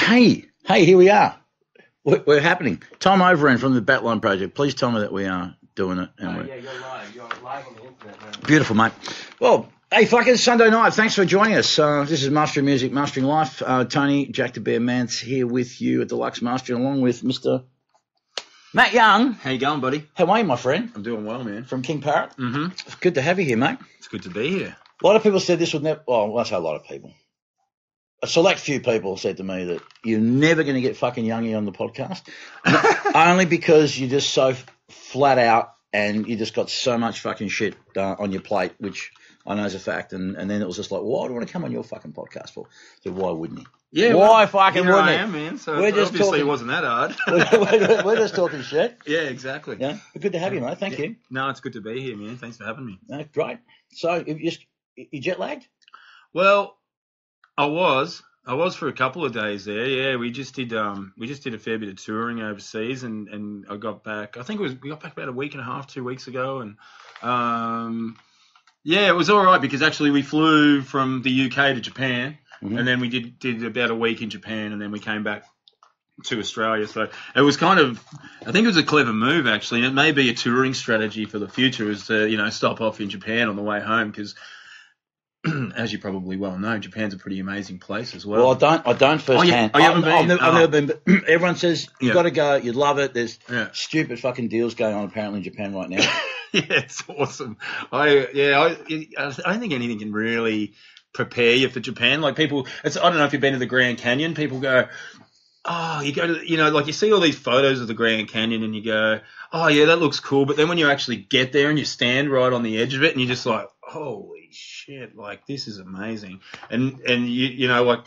Hey, here we are. We're happening. Tom Overend from the Batline Project. Please tell me that we are doing it. And yeah, you're live. You're live on the internet, man. Beautiful, mate. Well, hey, fuck it, Sunday night. Thanks for joining us. This is Mastering Music, Mastering Life. Tony, Jack the Bear Mance here with you at Deluxe Mastering, along with Mr. Matt Young. How you going, buddy? How are you, my friend? I'm doing well, man. From King Parrot. Mm-hmm. It's good to have you here, mate. It's good to be here. A lot of people said this would never. Well, I say a lot of people. A select few people said to me that you're never going to get fucking Youngie on the podcast, only because you're just so flat out and you just got so much fucking shit on your plate, which I know is a fact. And then it was just like, why do I want to come on your fucking podcast for? So why wouldn't he? Yeah, why fucking here wouldn't I he? am, man. So we're just obviously talking, it wasn't that hard. we're just talking shit. Yeah, exactly. Yeah, but good to have you, mate. Thank you. No, it's good to be here, man. Thanks for having me. No, great. So you jet lagged? Well, I was for a couple of days there. Yeah, we just did a fair bit of touring overseas, and I got back. I think we got back about a week and a half, 2 weeks ago, and yeah, it was all right because actually we flew from the UK to Japan, and then we did about a week in Japan, and then we came back to Australia. So it was kind of, I think it was a clever move actually, and it may be a touring strategy for the future, is to stop off in Japan on the way home because, as you probably well know, Japan's a pretty amazing place as well. Well, I don't firsthand. Oh, you haven't been? I've never been. But everyone says you've got to go. You'd love it. There's stupid fucking deals going on apparently in Japan right now. Yeah, it's awesome. I don't think anything can really prepare you for Japan. Like people, I don't know if you've been to the Grand Canyon. People go, oh, you go to, like you see all these photos of the Grand Canyon and you go, oh yeah, that looks cool. But then when you actually get there and you stand right on the edge of it and you're just like, holy shit, like this is amazing. And like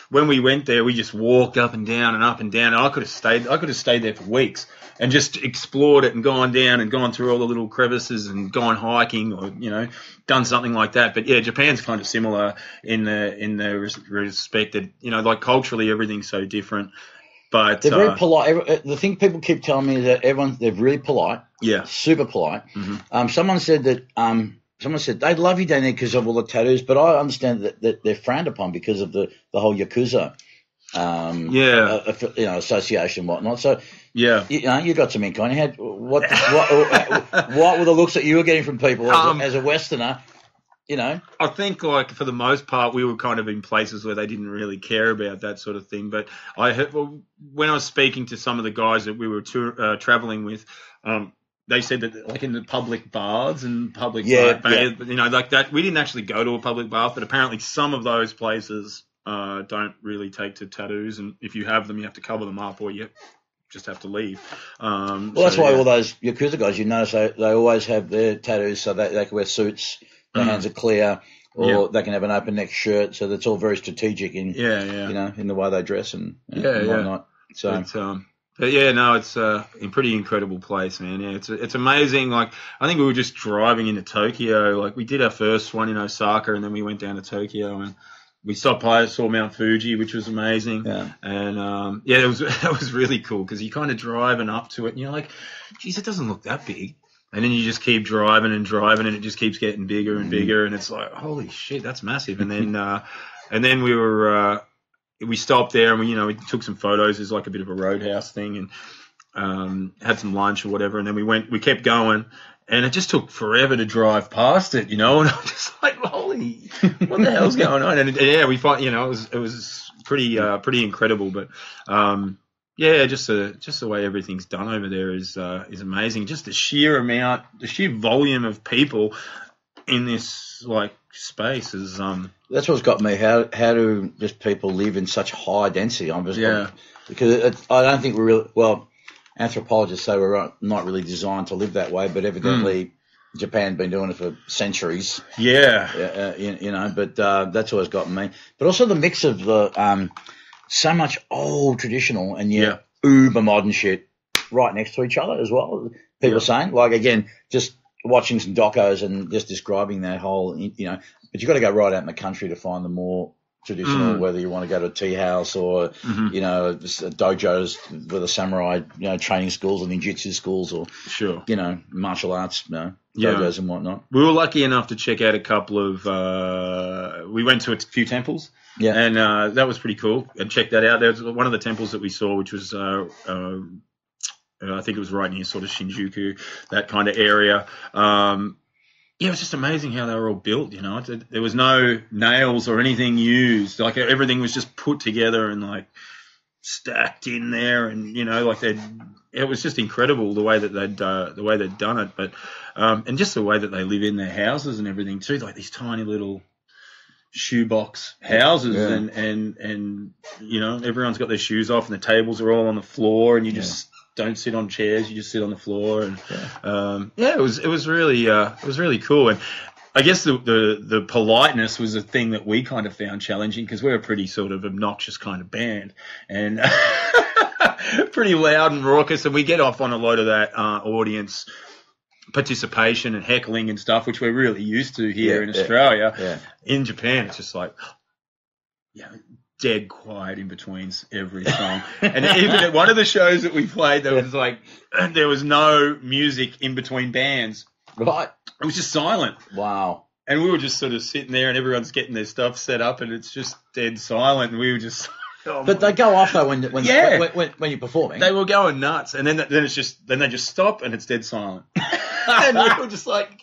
when we went there, we just walked up and down and up and down. And I could have stayed there for weeks and just explored it and gone down and gone through all the little crevices and gone hiking or, done something like that. But yeah, Japan's kind of similar in the respect that, like culturally everything's so different. But they're very polite. The thing people keep telling me is that they're really polite. Yeah. Super polite. Mm-hmm. Someone said they'd love you down there because of all the tattoos, but I understand that they're frowned upon because of the whole Yakuza, association and whatnot. So yeah, you got some ink on your head. What were the looks that you were getting from people as a Westerner? I think like for the most part we were kind of in places where they didn't really care about that sort of thing. But when I was speaking to some of the guys that we were traveling with, they said that like in the public baths and public like that, we didn't actually go to a public bath, but apparently some of those places don't really take to tattoos, and if you have them, you have to cover them up or you just have to leave. That's why all those Yakuza guys, you notice they always have their tattoos so they can wear suits. Their hands are clear, or they can have an open neck shirt. So that's all very strategic in in the way they dress and whatnot. So. But yeah, no, it's a pretty incredible place, man. Yeah, it's amazing. Like I think we were just driving into Tokyo. Like we did our first one in Osaka, and then we went down to Tokyo, and we stopped by, saw Mount Fuji, which was amazing. Yeah. And that was really cool because you're kind of driving up to it, and you're like, geez, it doesn't look that big. And then you just keep driving and driving, and it just keeps getting bigger and bigger, and it's like, holy shit, that's massive. And then we stopped there, and we took some photos. There's like a bit of a roadhouse thing, and had some lunch or whatever. And then we kept going, and it just took forever to drive past it, and I'm just like, holy, what the hell's going on? And we find, it was pretty incredible, but. Yeah, just the way everything's done over there is amazing. Just the sheer volume of people in this like space is That's what's got me. How do just people live in such high density? Because I don't think we're really anthropologists say we're not really designed to live that way, but evidently Japan's been doing it for centuries. Yeah, but that's always gotten me. But also the mix of the so much old traditional and yet uber modern shit right next to each other as well. People saying, like, again, just watching some docos and just describing that whole, but you've got to go right out in the country to find the more traditional, whether you want to go to a tea house or, you know, dojos with the samurai, you know, training schools or ninjutsu schools or, Sure. you know, martial arts, you know, dojos and whatnot. We were lucky enough to check out a couple of, we went to a few temples. Yeah. And that was pretty cool. And check that out. There was one of the temples that we saw, which was, I think it was right near sort of Shinjuku, that kind of area. Yeah, it was just amazing how they were all built, you know. There was no nails or anything used. Like, everything was just put together and, like, stacked in there. And, you know, like, it was just incredible the way that they'd done it. But, and just the way that they live in their houses and everything too, like these tiny little shoebox houses and, you know, everyone's got their shoes off and the tables are all on the floor and you just don't sit on chairs, you just sit on the floor, and it was really cool. And I guess the politeness was a thing that we kind of found challenging because we're a pretty sort of obnoxious kind of band and pretty loud and raucous, and we get off on a lot of that audience participation and heckling and stuff, which we're really used to here in Australia. Yeah. In Japan, it's just like, dead quiet in between every song. And even at one of the shows that we played, there was no music in between bands. Right. It was just silent. Wow. And we were just sort of sitting there and everyone's getting their stuff set up and it's just dead silent. And we were just... But they go off though when you're performing. They were going nuts, and then they just stop and it's dead silent. And we were just like,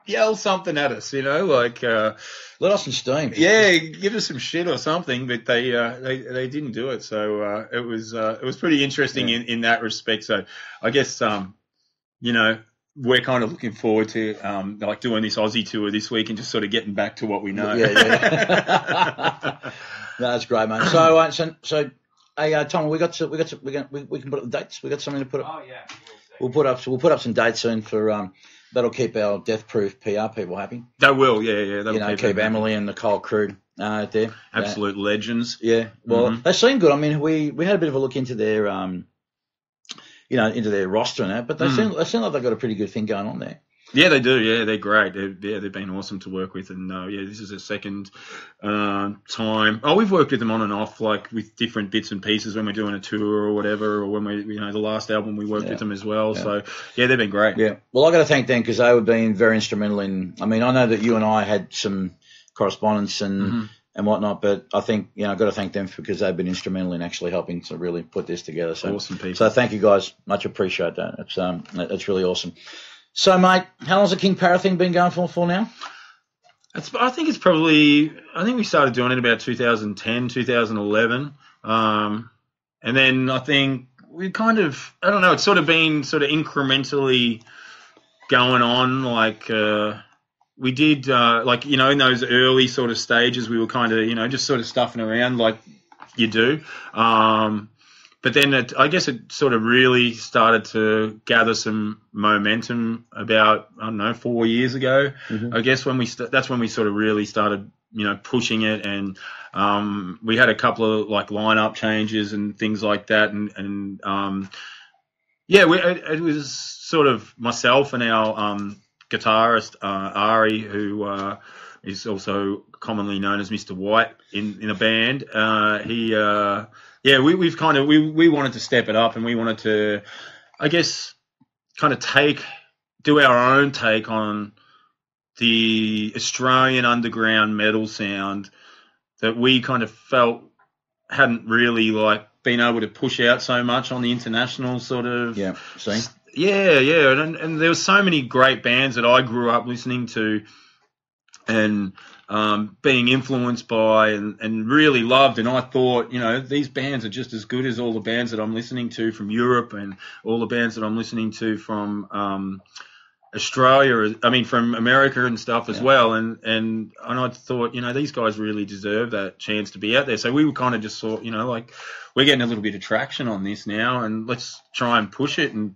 yell something at us, you know, like let us some steam. Yeah, give us some shit or something. But they didn't do it, so it was pretty interesting in that respect. So I guess you know, we're kind of looking forward to like doing this Aussie tour this week and just sort of getting back to what we know. Yeah. No, that's great, mate. So, hey, Tom, we can put up the dates. We got something to put up. Oh yeah. We'll put up some dates soon for that'll keep our Death Proof PR people happy. They will, yeah. That'll keep Emily and Nicole crew there. Absolute legends. Yeah. Well, they seem good. I mean, we had a bit of a look into their into their roster and that, but they seem like they've got a pretty good thing going on there. Yeah, they do. Yeah, they're great. They've been awesome to work with, and this is a second time. Oh, we've worked with them on and off, like with different bits and pieces when we're doing a tour or whatever, or when the last album we worked with them as well. Yeah. So yeah, they've been great. Yeah. Well, I got to thank them because they have been very instrumental in. I mean, I know that you and I had some correspondence and whatnot, but I think I've got to thank them because they've been instrumental in actually helping to really put this together. So awesome people. So thank you guys, much appreciate that. It's really awesome. So, mate, how long's the King Parrot thing been going for now? I think we started doing it about 2010, 2011. And then I think we kind of, I don't know, it's sort of been sort of incrementally going on. Like, we did, in those early sort of stages, we were kind of, just sort of stuffing around like you do. But then I guess it sort of really started to gather some momentum about, 4 years ago. I guess that's when we sort of really started, pushing it, and we had a couple of like lineup changes and things like that, and it was sort of myself and our guitarist Ari, who is also commonly known as Mr. White in a band. We wanted to step it up, and we wanted to, I guess, kind of do our own take on the Australian underground metal sound that we kind of felt hadn't really like been able to push out so much on the international sort of scene. And there were so many great bands that I grew up listening to and being influenced by and really loved, and I thought, these bands are just as good as all the bands that I'm listening to from Europe and all the bands that I'm listening to from Australia, from America and stuff as well, and I thought, these guys really deserve that chance to be out there. So we were kind of just thought, we're getting a little bit of traction on this now, and let's try and push it a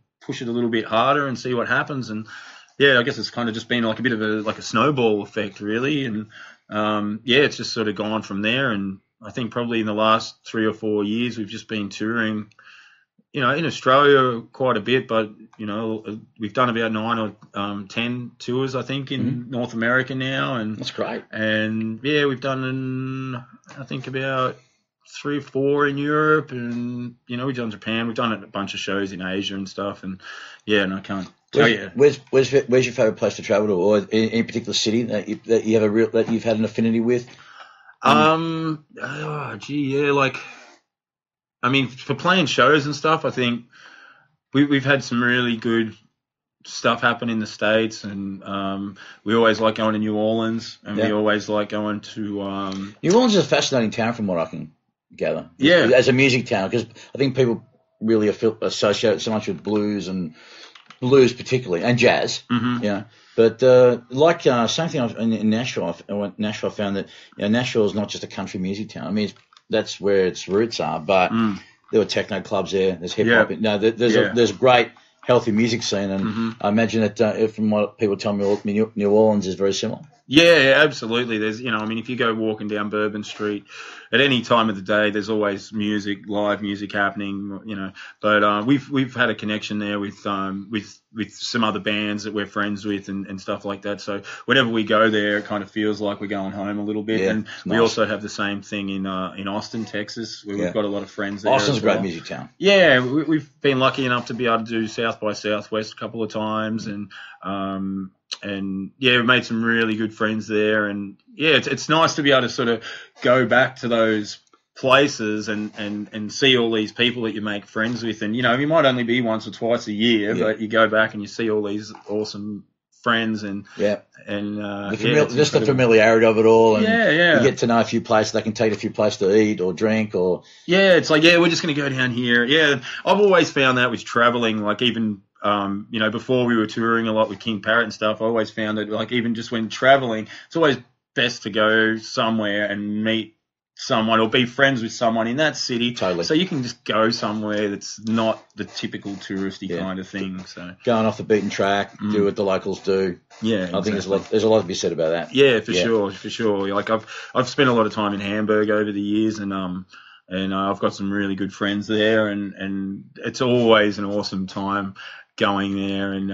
little bit harder and see what happens. And I guess it's kind of just been like a bit of a snowball effect, really. And, it's just sort of gone from there. And I think probably in the last 3 or 4 years, we've just been touring in Australia quite a bit, but we've done about 9 or 10 tours, I think, in North America now, and That's great. And yeah, we've done I think about 3 or 4 in Europe, and we've done Japan, we've done a bunch of shows in Asia and stuff, and yeah, and I can't tell you. Where's your favourite place to travel to, or any particular city that you have that you've had an affinity with? Like, I mean, for playing shows and stuff, I think we've had some really good stuff happen in the States, and we always like going to New Orleans, and we always like going to New Orleans is a fascinating town from what I can gather. Yeah, as a music town, because I think people really associate it so much with blues particularly, and jazz. But same thing in Nashville. Nashville, I found that Nashville is not just a country music town. I mean, that's where its roots are, but there were techno clubs there. There's hip hop. There's a great healthy music scene, and I imagine that from what people tell me, New Orleans is very similar. Yeah, absolutely. There's, I mean, if you go walking down Bourbon Street at any time of the day, there's always live music happening, But we've had a connection there with some other bands that we're friends with and stuff like that. So whenever we go there, it kind of feels like we're going home a little bit. And we also have the same thing in Austin, Texas, where we've got a lot of friends there. Austin's a great music town. Yeah, we've been lucky enough to be able to do South by Southwest a couple of times, and we've made some really good friends there, and it's nice to be able to sort of go back to those places and see all these people that you make friends with, and you might only be once or twice a year, but you go back and you see all these awesome friends, and just the familiarity of it all, and you get to know a few places. They can take a few places to eat or drink, or it's like we're just going to go down here. I've always found that with traveling, like even before we were touring a lot with King Parrot and stuff, I always found that, like, even just when traveling, it's always best to go somewhere and meet someone or be friends with someone in that city. Totally. So you can just go somewhere that's not the typical touristy kind of thing. So going off the beaten track, do what the locals do. Yeah, I think there's a lot to be said about that. Yeah, for sure. Like I've spent a lot of time in Hamburg over the years, and I've got some really good friends there, and it's always an awesome time going there and,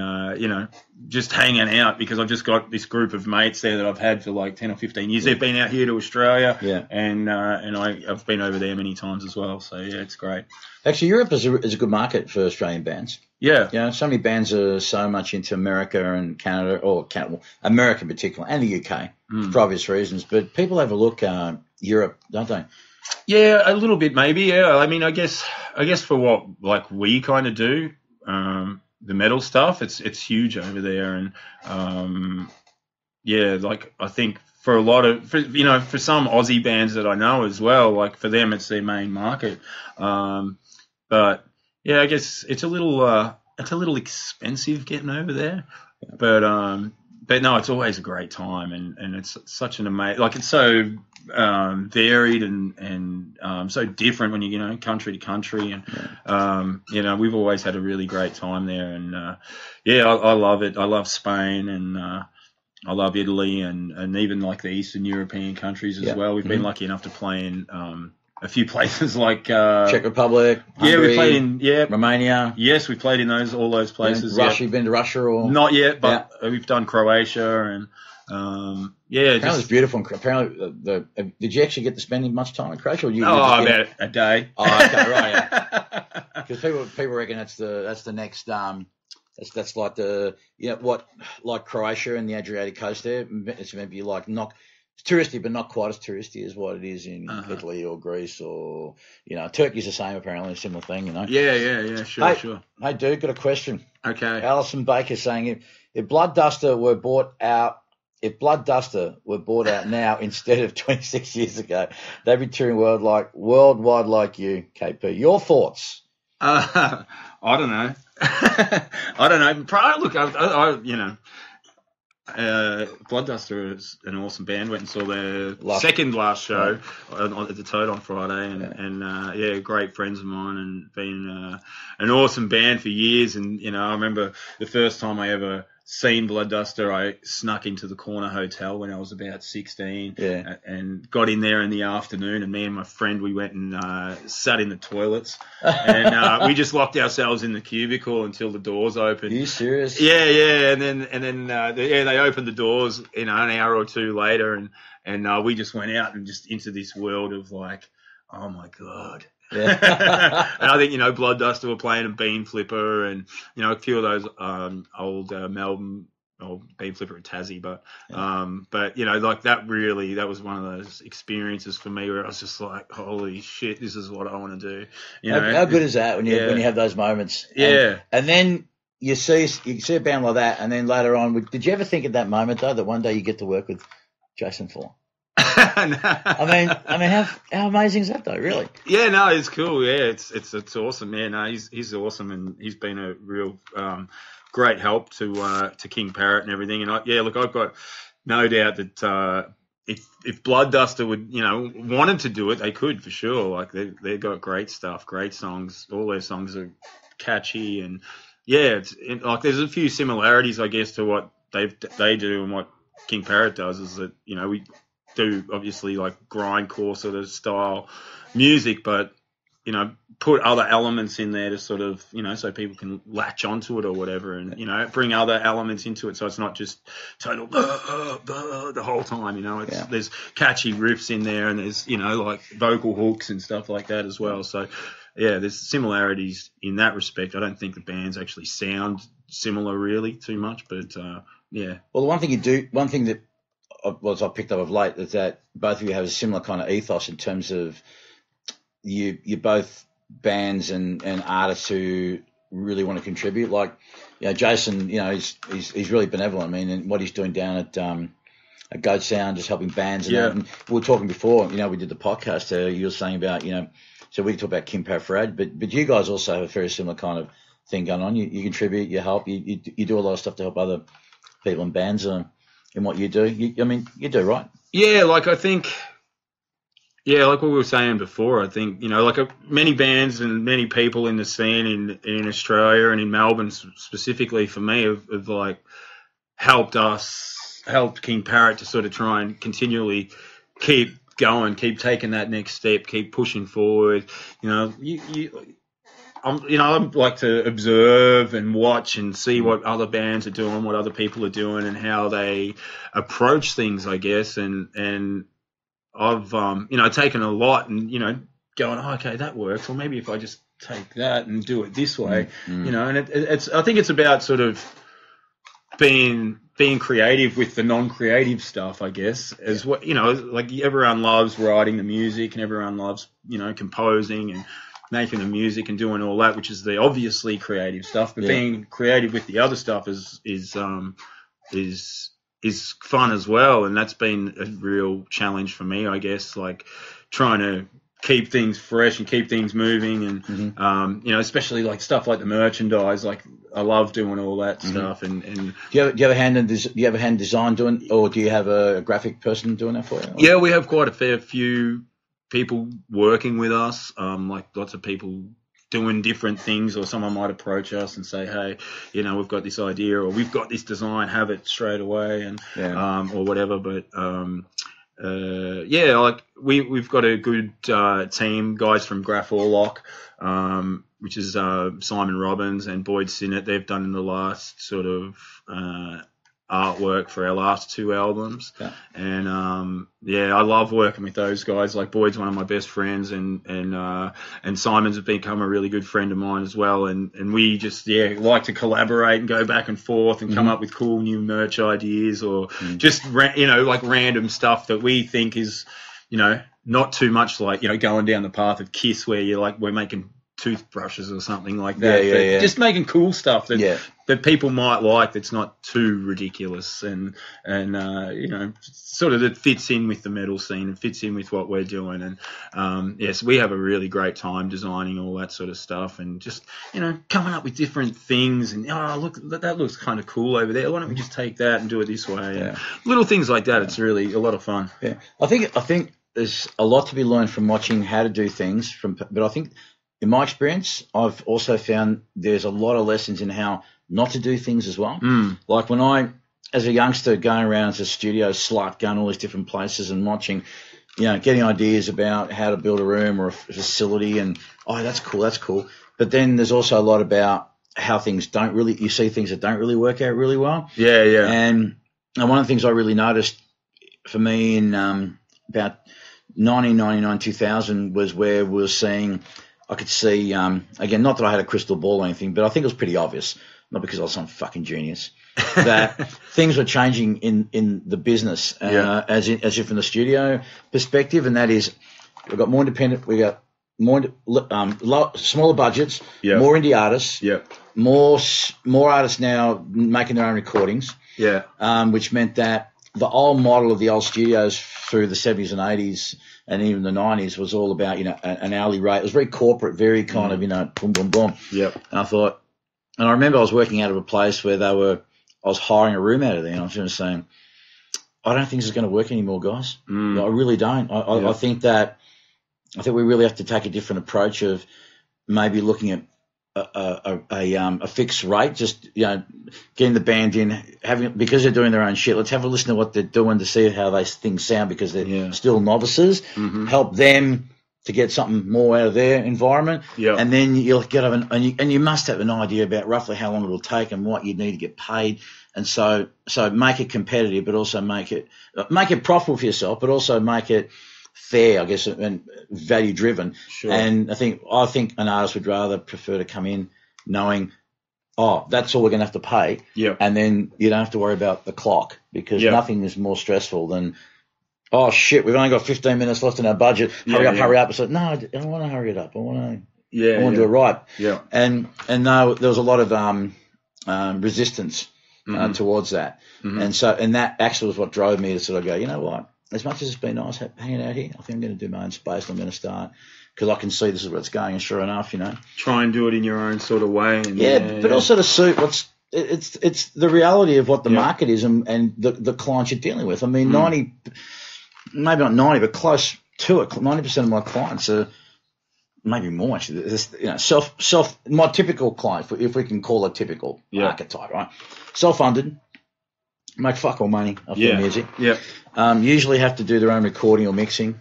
just hanging out, because I've just got this group of mates there that I've had for like 10 or 15 years. They've been out here to Australia, and I've been over there many times as well. So, it's great. Actually, Europe is a good market for Australian bands. Yeah. So many bands are so much into America and Canada, America in particular, and the UK, for obvious reasons. But people overlook Europe, don't they? Yeah, a little bit maybe, yeah. I mean, I guess for what, like, we kind of do, the metal stuff, it's huge over there, and like I think for a lot of for some Aussie bands that I know as well, like for them it's their main market, but I guess it's a little expensive getting over there, but no, it's always a great time, and it's such an amazing, like, it's so varied and so different when you country to country, and we've always had a really great time there, and I love it. I love Spain, and I love Italy, and even like the Eastern European countries as well. We've been lucky enough to play in a few places like Czech Republic, Hungary, we played in Romania. Yes, we played in all those places. Russia, you've been to Russia or not yet? But we've done Croatia, and apparently it's beautiful. Apparently, did you actually get to spend much time in Croatia? Or about a day. Oh, okay, right, yeah. Because people reckon that's the next that's like the like Croatia and the Adriatic coast there. It's maybe like not touristy, but not quite as touristy as what it is in Italy or Greece, or Turkey's the same, apparently, a similar thing. Yeah, sure. Hey, dude, got a question. Okay. Alison Baker saying if Bloodduster were bought out now instead of 26 years ago, they'd be touring worldwide like you, KP. Your thoughts? I don't know. I don't know. Look, Bloodduster is an awesome band. Went and saw their second last show at the Toad on Friday, and great friends of mine, and been an awesome band for years. And I remember the first time I ever seen Bloodduster, I snuck into the corner hotel when I was about 16 and got in there in the afternoon, and me and my friend, we went and sat in the toilets and we just locked ourselves in the cubicle until the doors opened. Are you serious? Yeah. And then they opened the doors, an hour or two later, and we just went out and just into this world of like, oh my God. Yeah. And I think, Bloodduster were playing a bean flipper and, a few of those old Melbourne bean flipper at Tassie. But, like that was one of those experiences for me where I was just like, holy shit, this is what I want to do. How good is that when you have those moments? And then you see a band like that, and then later on, did you ever think at that moment, though, that one day you get to work with Jason Fuller? No. I mean, how amazing is that though? Really? Yeah, no, it's cool. Yeah, it's awesome. Yeah, no, he's awesome, and he's been a real great help to King Parrot and everything. And I've got no doubt that if Bloodduster would wanted to do it, they could for sure. Like they've got great stuff, great songs. All their songs are catchy, and there's a few similarities, I guess, to what they do and what King Parrot does. Is that we do obviously like grindcore sort of style music, but put other elements in there to sort of so people can latch onto it or whatever, and bring other elements into it, so it's not just total the whole time. There's catchy riffs in there, and there's like vocal hooks and stuff like that as well. So there's similarities in that respect. I don't think the bands actually sound similar really too much, but Well, the one thing that I picked up of late is that both of you have a similar kind of ethos in terms of you're both bands and artists who really want to contribute. Like, Jason, he's really benevolent. I mean, and what he's doing down at Goat Sound, just helping bands and that. And we were talking before, we did the podcast. You were saying about, so we talk about Kim Parrot, but you guys also have a very similar kind of thing going on. You contribute, you help, you do a lot of stuff to help other people and bands in what you do. You do, right? Yeah, like I think, like what we were saying before, I think, many bands and many people in the scene in Australia and in Melbourne specifically for me have like helped King Parrot to sort of try and continually keep going, keep taking that next step, keep pushing forward. I like to observe and watch and see what other bands are doing, what other people are doing, and how they approach things, I guess. And I've, taken a lot and, going, okay, that works. Or maybe if I just take that and do it this way, and I think it's about sort of being creative with the non-creative stuff, I guess, as what, like everyone loves writing the music and everyone loves, composing and making the music and doing all that, which is the obviously creative stuff, but being creative with the other stuff is fun as well. And that's been a real challenge for me, I guess, like trying to keep things fresh and keep things moving and, especially like stuff like the merchandise, like I love doing all that stuff. And do you have a hand in design doing, or do you have a graphic person doing that for you? Yeah, we have quite a fair few people working with us, like lots of people doing different things, or someone might approach us and say, hey, we've got this idea or we've got this design, have it straight away, and or whatever. But like we've got a good team, guys from Graph Orlock, which is Simon Robbins and Boyd Sinnott. They've done in the last sort of artwork for our last two albums. And I love working with those guys. Like Boyd's one of my best friends, and Simon's become a really good friend of mine as well, and we just like to collaborate and go back and forth and come up with cool new merch ideas, or just like random stuff that we think is not too much like going down the path of Kiss, where you're like, we're making toothbrushes or something like that. Just making cool stuff that people might like, that's not too ridiculous, and sort of that fits in with the metal scene and fits in with what we're doing. And yes, we have a really great time designing all that sort of stuff, and just coming up with different things, and look, that looks kind of cool over there, why don't we just take that and do it this way, and little things like that. It's really a lot of fun. I think there's a lot to be learned from watching how to do things but I think in my experience, I've also found there's a lot of lessons in how not to do things as well. Mm. Like when I, as a youngster, going around to studios, slut, going all these different places and watching, getting ideas about how to build a room or a facility, and that's cool. But then there's also a lot about how things you see things that don't really work out really well. Yeah, yeah. And one of the things I really noticed for me in about 1999, 2000 was where we were seeing, I could see, again, not that I had a crystal ball or anything, but I think it was pretty obvious, not because I was some fucking genius, that things were changing in the business, as if from the studio perspective, and that is we've got more independent, we got more smaller budgets, more indie artists, more artists now making their own recordings, which meant that the old model of the old studios through the 70s and 80s and even the 90s was all about, an hourly rate. It was very corporate, very kind of, boom, boom, boom. Yep. And I remember I was working out of a place where I was hiring a room out of there, and I was just saying, I don't think this is going to work anymore, guys. I really don't. I think we really have to take a different approach of maybe looking at a fixed rate, just getting the band in, because they're doing their own shit. Let's have a listen to what they're doing to see how those things sound, because they're still novices. Mm-hmm. Help them to get something more out of their environment, and then you'll get and you must have an idea about roughly how long it'll take and what you need to get paid, and so make it competitive, but also make it profitable for yourself, but also make it fair, I guess, and value driven. Sure. And I think an artist would rather prefer to come in knowing, that's all we're going to have to pay. Yep. And then you don't have to worry about the clock, because nothing is more stressful than, oh shit, we've only got 15 minutes left in our budget. Hurry up. So no, I don't want to hurry it up. I want to do it right. Yeah. And no, there was a lot of resistance towards that. Mm-hmm. And that actually was what drove me to sort of go, you know what? As much as it's been nice hanging out here, I think I'm going to do my own space, and I'm going to start, because I can see this is where it's going. And sure enough, try and do it in your own sort of way. And but also to suit it's the reality of what the market is and the clients you're dealing with. I mean, 90, maybe not 90, but close to it. 90% of my clients are, maybe more actually. My typical client, if we can call it typical archetype, right? Self-funded. Make fuck all money off their music. Yeah. Usually have to do their own recording or mixing,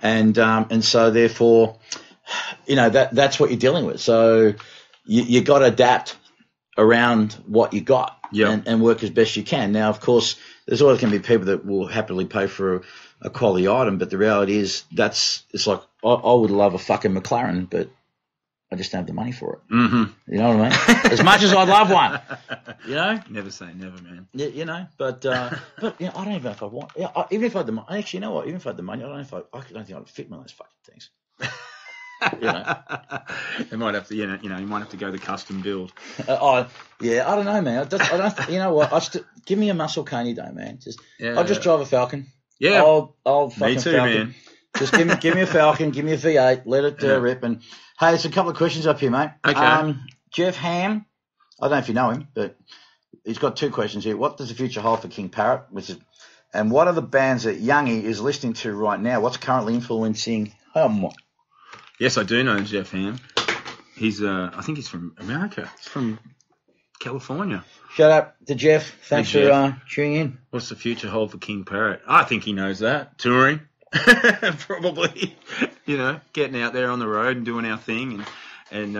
and so therefore, that's what you're dealing with. So you got to adapt around what you got, and work as best you can. Now, of course, there's always going to be people that will happily pay for a quality item, but the reality is it's like I would love a fucking McLaren, but I just don't have the money for it. Mm-hmm. You know what I mean? As much as I'd love one, Never say never, man. But I don't even know if I want. Even if I had the money, actually, you know what? Even if I had the money, I don't think I'd fit one of those fucking things. They might have to, you might have to go the custom build. I don't know, man. I don't. You know what? Give me a muscle car any day, man. I'll just drive a Falcon. Yeah, I'll fucking me too, Falcon. man. Just give me a Falcon, give me a V8, let it rip. And hey, there's a couple of questions up here, mate. Okay. Jeff Ham, I don't know if you know him, but he's got two questions here. What does the future hold for King Parrot? And what are the bands that Youngie is listening to right now? What's currently influencing him? Yes, I do know Jeff Ham. He's I think he's from America. He's from California. Shout out to Jeff. Thanks for tuning in. What's the future hold for King Parrot? I think he knows that. Touring. Probably, getting out there on the road and doing our thing and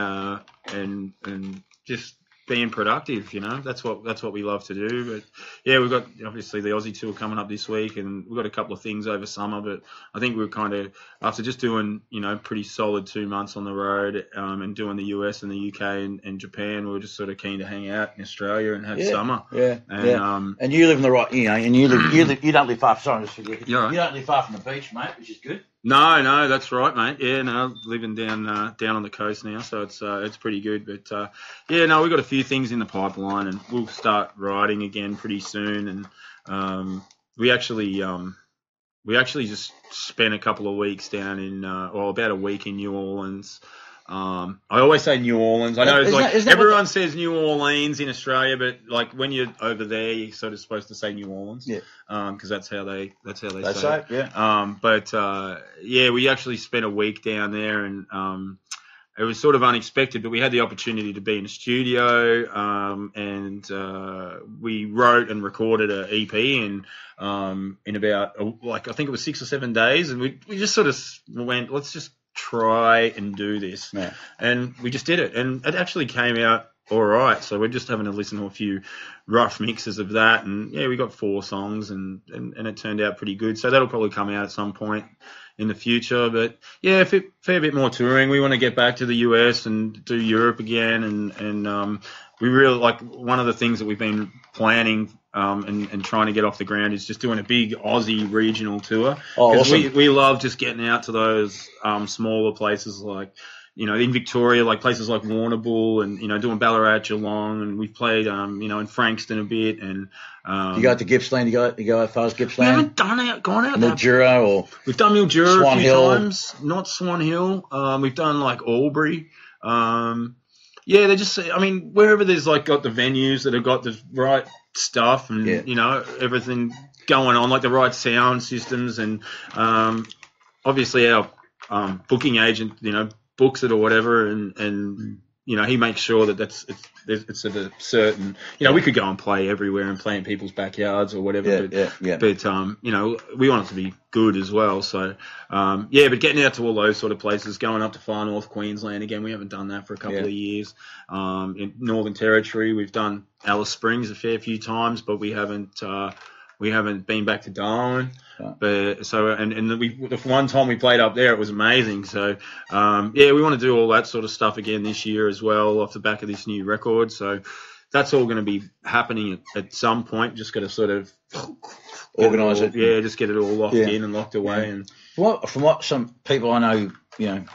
just being productive. That's what we love to do. But we've got obviously the Aussie tour coming up this week, and we've got a couple of things over summer. But I think we're kind of, after just doing pretty solid 2 months on the road and doing the US and the UK and Japan, we were just sort of keen to hang out in Australia and have summer. And you live in the right, and you don't live far. Sorry, I'm just forgetting. You're right. You don't live far from the beach, mate, which is good. No, that's right, mate. Yeah, no, living down on the coast now, so it's pretty good. But we've got a few things in the pipeline, and we'll start riding again pretty soon. And we actually just spent a couple of weeks down in about a week in New Orleans. I always say New Orleans. I know everyone says New Orleans in Australia, but like when you're over there, you're sort of supposed to say New Orleans. Yeah. Because that's how they say it. Yeah. We actually spent a week down there, and it was sort of unexpected, but we had the opportunity to be in a studio, and we wrote and recorded an EP in about I think it was 6 or 7 days, and we just sort of went, let's just try and do this, and we just did it, and it actually came out all right. So we're just having to listen to a few rough mixes of that, and we got 4 songs, and it turned out pretty good. So that'll probably come out at some point in the future. But a fair bit more touring. We want to get back to the US and do Europe again, and we really like, one of the things that we've been planning and trying to get off the ground is just doing a big Aussie regional tour. Awesome. we love just getting out to those smaller places, like, in Victoria, like places like Warrnambool, and doing Ballarat, Geelong, and we've played in Frankston a bit, and you go to Gippsland. You go as far as Gippsland. We haven't gone out Mildura, or we've done Mildura Swan a few Hill. times, not Swan Hill. We've done like Albury. They're just, wherever there's like got the venues that have got the right stuff, and everything going on, like the right sound systems, and obviously our booking agent, books it or whatever, and he makes sure that it's at a certain, we could go and play everywhere and play in people's backyards or whatever, but we want it to be good as well. So but getting out to all those sort of places, going up to far north Queensland again, we haven't done that for a couple of years. In Northern Territory, we've done Alice Springs a fair few times, but we haven't been back to Darwin. But the one time we played up there, it was amazing. So we want to do all that sort of stuff again this year as well, off the back of this new record. So that's all going to be happening at some point. Just got to sort of organise it. Yeah, just get it all locked in and locked away. And from what some people I know,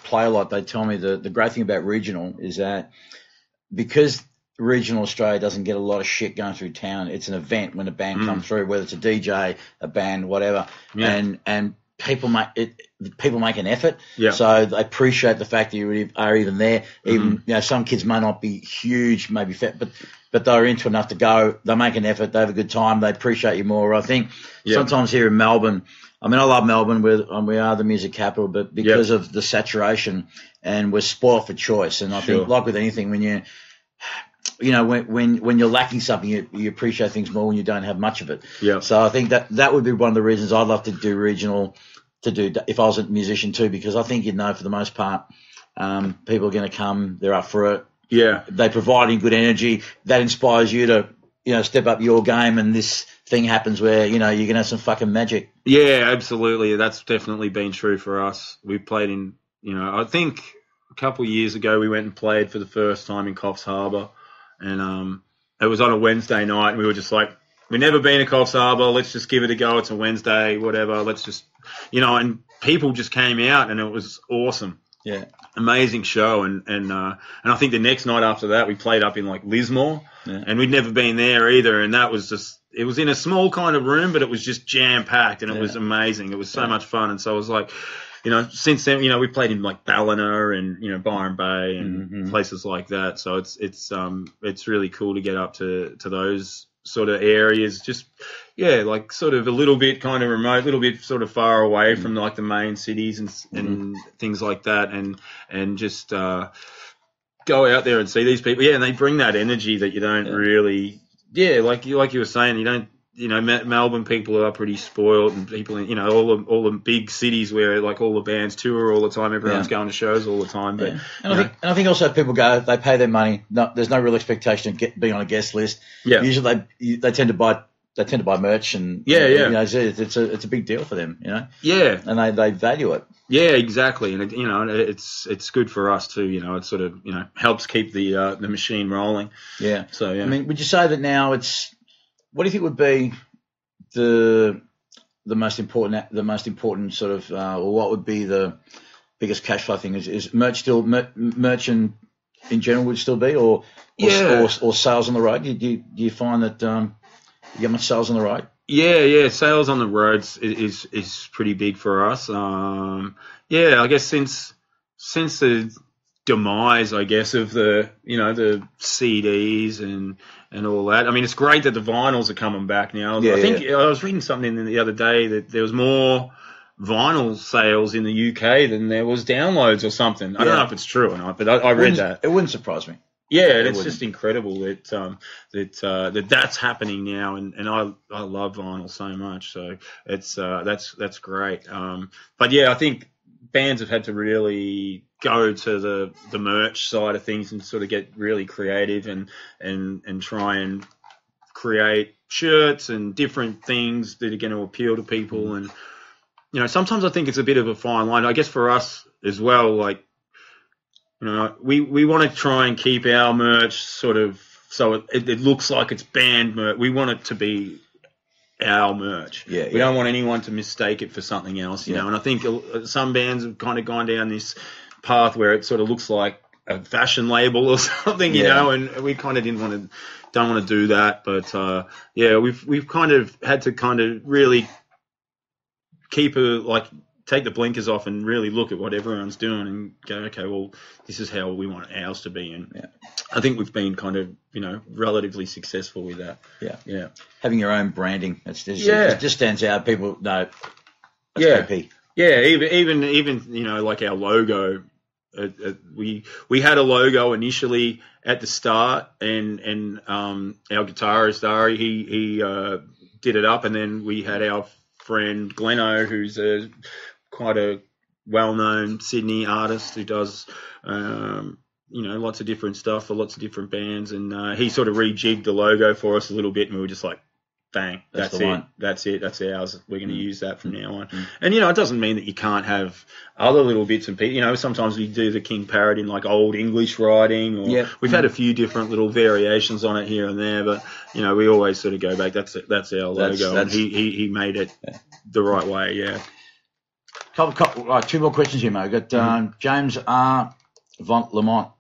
play a lot, they tell me the great thing about regional is that because regional Australia doesn't get a lot of shit going through town. It's an event when a band comes through, whether it's a DJ, a band, whatever, and people make an effort. Yeah. So they appreciate the fact that you are even there. Even some kids may not be huge, maybe fat, but they're into enough to go. They make an effort. They have a good time. They appreciate you more. I think sometimes here in Melbourne, I love Melbourne. We are the music capital, but because of the saturation, and we're spoiled for choice. And I think, like with anything, when you when you're lacking something, you appreciate things more when you don't have much of it. Yeah. So I think that would be one of the reasons I'd love to do regional, if I was a musician too, because I think for the most part, people are going to come, they're up for it. Yeah. They providing good energy that inspires you to step up your game, and this thing happens where you're going to have some fucking magic. Yeah, absolutely. That's definitely been true for us. We've played in, I think a couple of years ago we went and played for the first time in Coffs Harbour. And it was on a Wednesday night, and we were just like, we've never been to Coffs Harbour, let's just give it a go. It's a Wednesday, whatever. Let's just, and people just came out, and it was awesome. Yeah. Amazing show. And I think the next night after that, we played up in like Lismore, and we'd never been there either. And that was just, it was in a small kind of room, but it was just jam packed, and it was amazing. It was so much fun. And so I was like, since then, we played in like Ballina and, Byron Bay and places like that. So it's really cool to get up to those sort of areas. Just, like sort of a little bit kind of remote, a little bit sort of far away from like the main cities and things like that. And just, go out there and see these people. Yeah. And they bring that energy that you don't really, like you were saying, you don't, Melbourne people are pretty spoiled, and people in, all the big cities where like all the bands tour all the time, everyone's going to shows all the time. But and I think also people go, they pay their money. No, there's no real expectation of being on a guest list. Yeah. Usually they tend to buy merch, and it's a big deal for them, Yeah. And they value it. Yeah, exactly. And it's good for us too. It sort of helps keep the machine rolling. Yeah. So yeah. Would you say that now what do you think would be the most important sort of, or what would be the biggest cash flow thing? Is merch still merch in general would still be, or sales on the road? Do you find that you get much sales on the road? Yeah. Sales on the roads is pretty big for us. I guess since the demise, I guess, of the the CDs and all that. It's great that the vinyls are coming back now. I think I was reading something the other day that there was more vinyl sales in the UK than there was downloads or something. I don't know if it's true or not, but I read that. It wouldn't surprise me. Yeah, and it's just incredible that that's happening now, and I love vinyl so much. So it's that's great. But yeah, I think bands have had to really go to the merch side of things and sort of get really creative and try and create shirts and different things that are going to appeal to people. And sometimes I think it's a bit of a fine line. I guess for us as well, like. We want to try and keep our merch sort of so it looks like it's band merch. We want it to be our merch. Yeah, we don't want anyone to mistake it for something else, you know. And I think some bands have kind of gone down this path where it sort of looks like a fashion label or something, you know. And we kind of don't want to do that. But we've kind of had to kind of really keep take the blinkers off and really look at what everyone's doing and go, okay, well, this is how we want ours to be. And I think we've been kind of, relatively successful with that. Yeah. Yeah. Having your own branding, it just stands out. People know. Yeah. Yeah. Even, like our logo, we had a logo initially at the start and our guitarist, Ari, he did it up, and then we had our friend Gleno, who's quite a well-known Sydney artist who does, lots of different stuff for lots of different bands, and he sort of rejigged the logo for us a little bit, and we were just like, bang, that's it, that's ours. We're going to use that from now on. And it doesn't mean that you can't have other little bits and pieces. Sometimes we do the King Parrot in like old English writing, or we've had a few different little variations on it here and there, but we always sort of go back. That's our logo, and he made it the right way. Yeah. Right, two more questions here, mate. We've got James R. Von Lamont.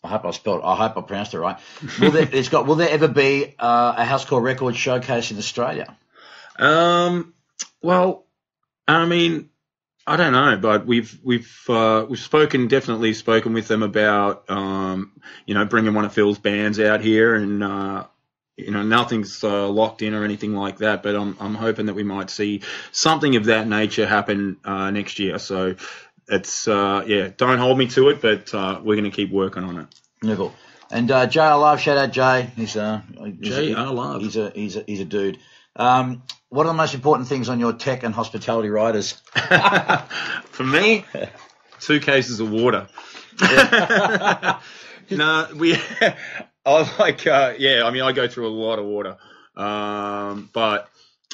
I hope I pronounced it right. Will there ever be a Housecore Records showcase in Australia? Well, I mean, I don't know, but we've definitely spoken with them about bringing one of Phil's bands out here, and nothing's locked in or anything like that, but I'm hoping that we might see something of that nature happen next year. So it's don't hold me to it, but we're going to keep working on it. Nickel. And Jay, I love, shout out Jay. He's a dude. What are the most important things on your tech and hospitality riders? For me, 2 cases of water. No, I go through a lot of water. But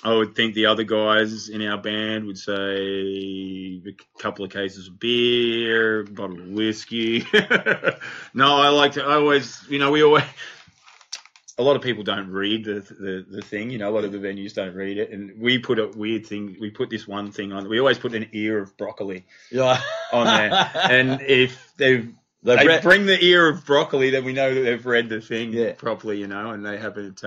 I would think the other guys in our band would say a couple of cases of beer, a bottle of whiskey. No, a lot of people don't read the thing, a lot of the venues don't read it. And we put a weird thing, we put this one thing on, we always put an ear of broccoli on there. And if they bring the ear of broccoli, then we know that they've read the thing properly, and they haven't,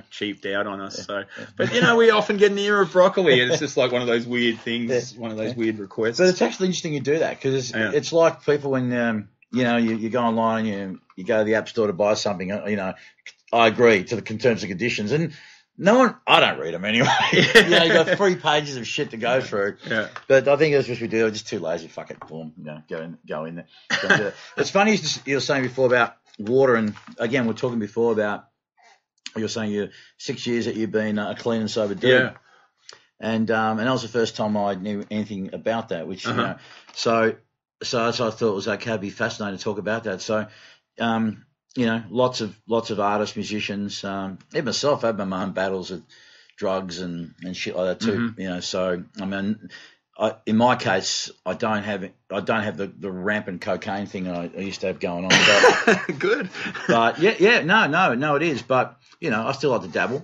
cheaped out on us. So, but we often get an ear of broccoli, and it's just like one of those weird things, one of those weird requests. But it's actually interesting you do that, because it's like people when you go online and you go to the App Store to buy something. I agree to the terms and conditions, and I don't read them anyway. You got 3 pages of shit to go through. Yeah. But I think that's what we do. We're just too lazy. Fuck it, boom. Go in there. It's funny you were saying before about water, and again we're talking before about you were saying you're 6 years that you've been a clean and sober dude. Yeah. And that was the first time I knew anything about that. Which so I thought it was okay. It'd be fascinating to talk about that. So. Lots of artists, musicians, even myself, I had my own battles with drugs and shit like that too. Mm-hmm. So I mean, in my case, I don't have the rampant cocaine thing I used to have going on. But, good. But no, it is. But I still like to dabble.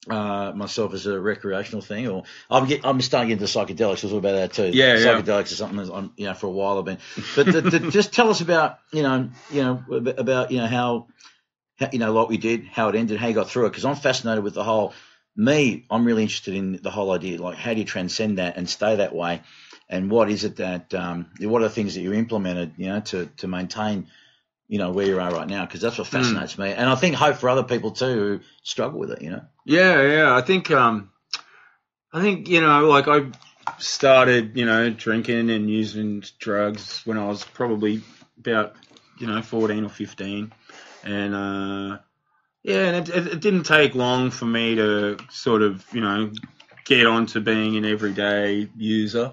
Myself as a recreational thing, or I'm starting into psychedelics. We'll talk about that too. Yeah, psychedelics is something that for a while I've been. But just tell us about about how what we did, how it ended, how you got through it. Because I'm fascinated with the whole. I'm really interested in the whole idea. Like, how do you transcend that and stay that way? And what is it that what are the things that you implemented, to maintain. Where you are right now, because that's what fascinates me. And I think hope for other people too who struggle with it, Yeah. I think, I think, like I started, drinking and using drugs when I was probably about, 14 or 15. And, and it didn't take long for me to sort of, get on to being an everyday user.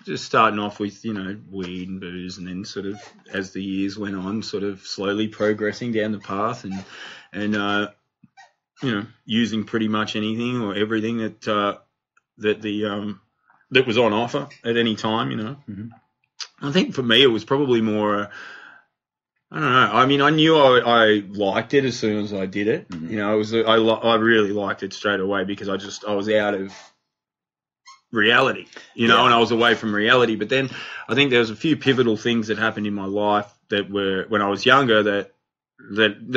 Just starting off with, weed and booze, and then sort of, as the years went on, sort of slowly progressing down the path and using pretty much anything or everything that was on offer at any time, Mm-hmm. I think for me it was probably more, I don't know. I mean, I knew I liked it as soon as I did it. Mm-hmm. I really liked it straight away because I was out of reality, and I was away from reality. But then I think there was a few pivotal things that happened in my life that were when I was younger that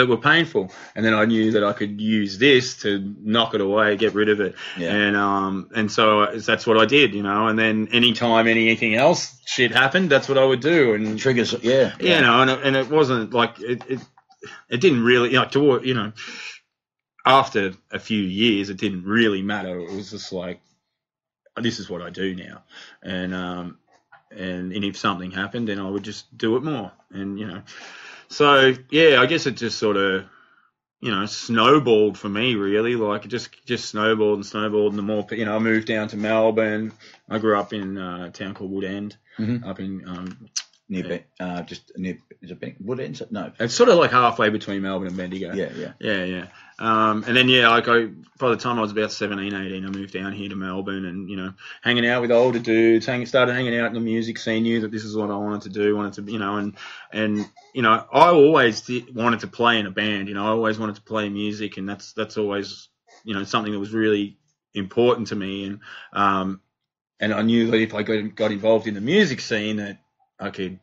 were painful, and then I knew that I could use this to knock it away, get rid of it, and so that's what I did, and then anytime anything else shit happened, that's what I would do, and Triggers, and it wasn't like it didn't really, after a few years, it didn't really matter. It was just like, this is what I do now, and if something happened, then I would just do it more, and so I guess it just sort of snowballed for me, really. Like it just snowballed, and the more I moved down to Melbourne. I grew up in a town called Woodend, up in near is it Woodend? No, it's sort of like halfway between Melbourne and Bendigo. Yeah. And then by the time I was about 17, 18, I moved down here to Melbourne, and hanging out with older dudes, started hanging out in the music scene. Knew that this is what I wanted to do. I always wanted to play in a band. I always wanted to play music, and that's always something that was really important to me. And I knew that if I got involved in the music scene, that I could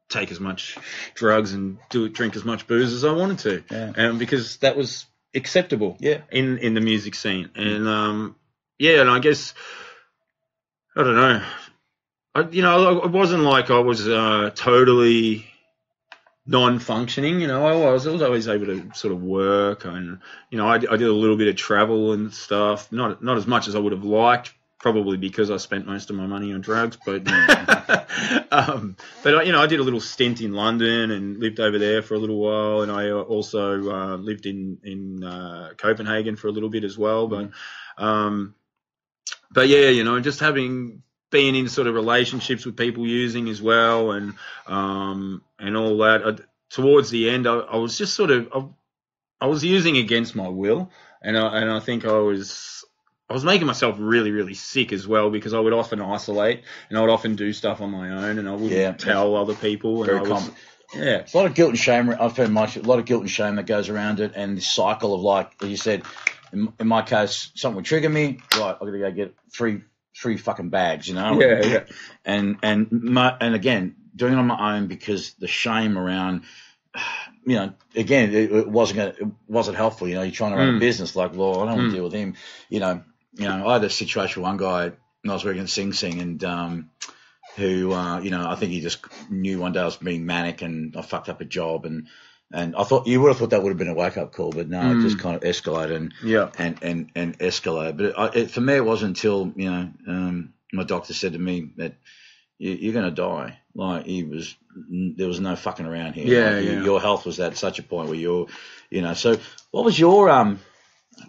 take as much drugs and drink as much booze as I wanted to, and because that was acceptable, in the music scene, and and I guess I don't know, it wasn't like I was totally non-functioning, I was always able to sort of work, and I did a little bit of travel and stuff, not as much as I would have liked. Probably because I spent most of my money on drugs, but but I did a little stint in London and lived over there for a little while, and I also lived in Copenhagen for a little bit as well. But just being in sort of relationships with people using as well, and all that. Towards the end, I was just sort of I was using against my will, and I think I was making myself really, really sick as well, because I would often isolate, and I would often do stuff on my own, and I wouldn't tell other people. Very common. Yeah, it's a lot of guilt and shame. I've found a lot of guilt and shame that goes around it, and this cycle of, like you said, in my case, something would trigger me. Right, I'm gonna go get three fucking bags, And again, doing it on my own, because the shame around. Again, it wasn't helpful. You're trying to run a business, like, well, I don't want to deal with him. I had a situation with one guy when I was working at Sing Sing, and who, I think he just knew one day I was being manic, and I fucked up a job, and I thought you would have thought that would have been a wake up call, but no, it just kind of escalated and escalated. But for me, it wasn't until my doctor said to me that you're going to die. Like there was no fucking around here. Your health was at such a point where you're, So what was your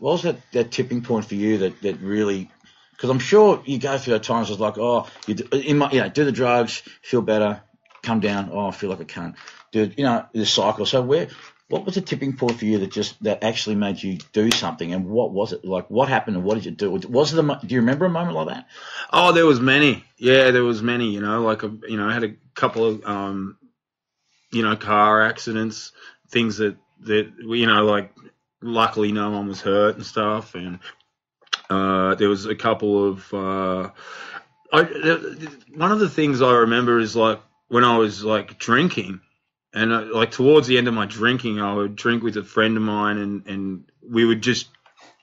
what was that tipping point for you that really? Because I'm sure you go through that times. It's like, do the drugs, feel better, come down. Oh, I feel like a cunt. Do this cycle. So what was the tipping point for you that actually made you do something, and what was it? Like, what happened, and what did you do? Do you remember a moment like that? Oh, there was many. Yeah, there was many. I had a couple of car accidents, things that like, luckily no one was hurt and stuff, and there was a couple of one of the things I remember is, like, when I was, like, drinking. And like, towards the end of my drinking, I would drink with a friend of mine, and we would just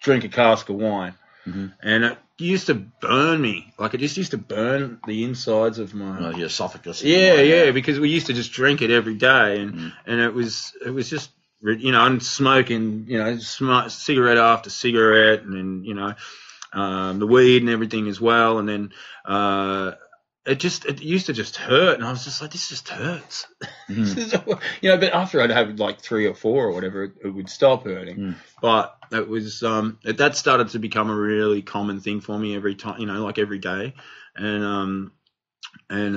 drink a cask of wine. Mm-hmm. And it used to burn me. Like, it just used to burn the insides of my your esophagus. Yeah, because we used to just drink it every day, and it was just and smoking, cigarette after cigarette, and then, the weed and everything as well. And then, it used to just hurt. And I was just like, this just hurts. But after I'd have like 3 or 4 or whatever, it would stop hurting. But it was, that started to become a really common thing for me every time, like every day. And, I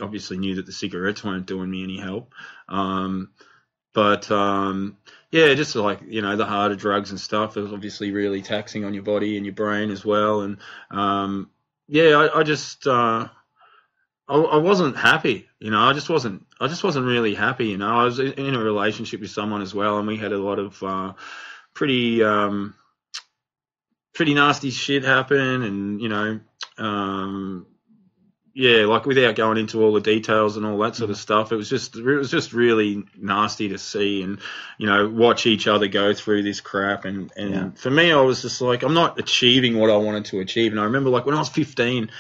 obviously knew that the cigarettes weren't doing me any help. Just like, the harder drugs and stuff, it was obviously really taxing on your body and your brain as well. And, I just, I wasn't happy, I just wasn't really happy. I was in a relationship with someone as well, and we had a lot of, pretty nasty shit happen. And, like without going into all the details and all that sort of stuff, it was just really nasty to see and, watch each other go through this crap. And for me, I was just like, I'm not achieving what I wanted to achieve. And I remember like when I was 15,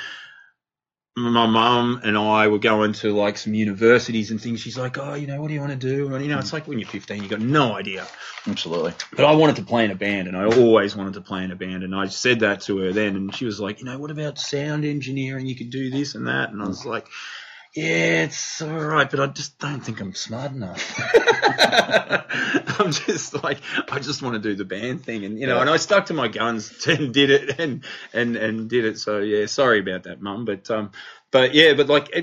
my mum and I were going to like some universities and things. She's like, oh, what do you want to do? And, it's like when you're 15, you got no idea. Absolutely. But I wanted to play in a band, and I always wanted to play in a band. And I said that to her then, and she was like, what about sound engineering? You could do this and that. And I was like, yeah, it's all right, but I just don't think I'm smart enough. I'm just like, I just want to do the band thing. And, and I stuck to my guns and did it and did it. So, yeah, sorry about that, Mum. But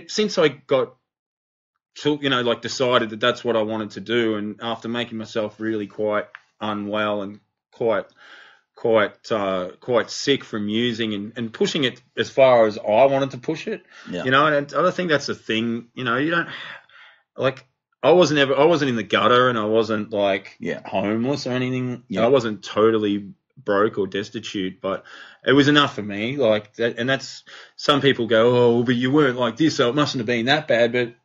since I got to, decided that that's what I wanted to do, and after making myself really quite unwell and quite sick from using and pushing it as far as I wanted to push it, and I don't think that's a thing, you don't like, I wasn't in the gutter, and I wasn't like homeless or anything. I wasn't totally broke or destitute, but it was enough for me. Like that, and that's, some people go, oh, but you weren't like this, so it mustn't have been that bad. But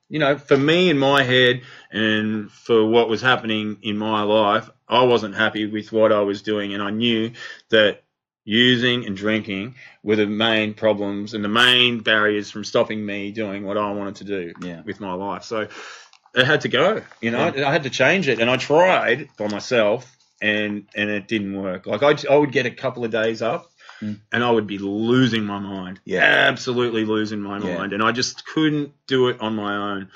for me in my head and for what was happening in my life, I wasn't happy with what I was doing, and I knew that using and drinking were the main problems and the main barriers from stopping me doing what I wanted to do with my life. So it had to go, I had to change it, and I tried by myself, and it didn't work. Like I would get a couple of days up, and I would be losing my mind, absolutely losing my mind, and I just couldn't do it on my own.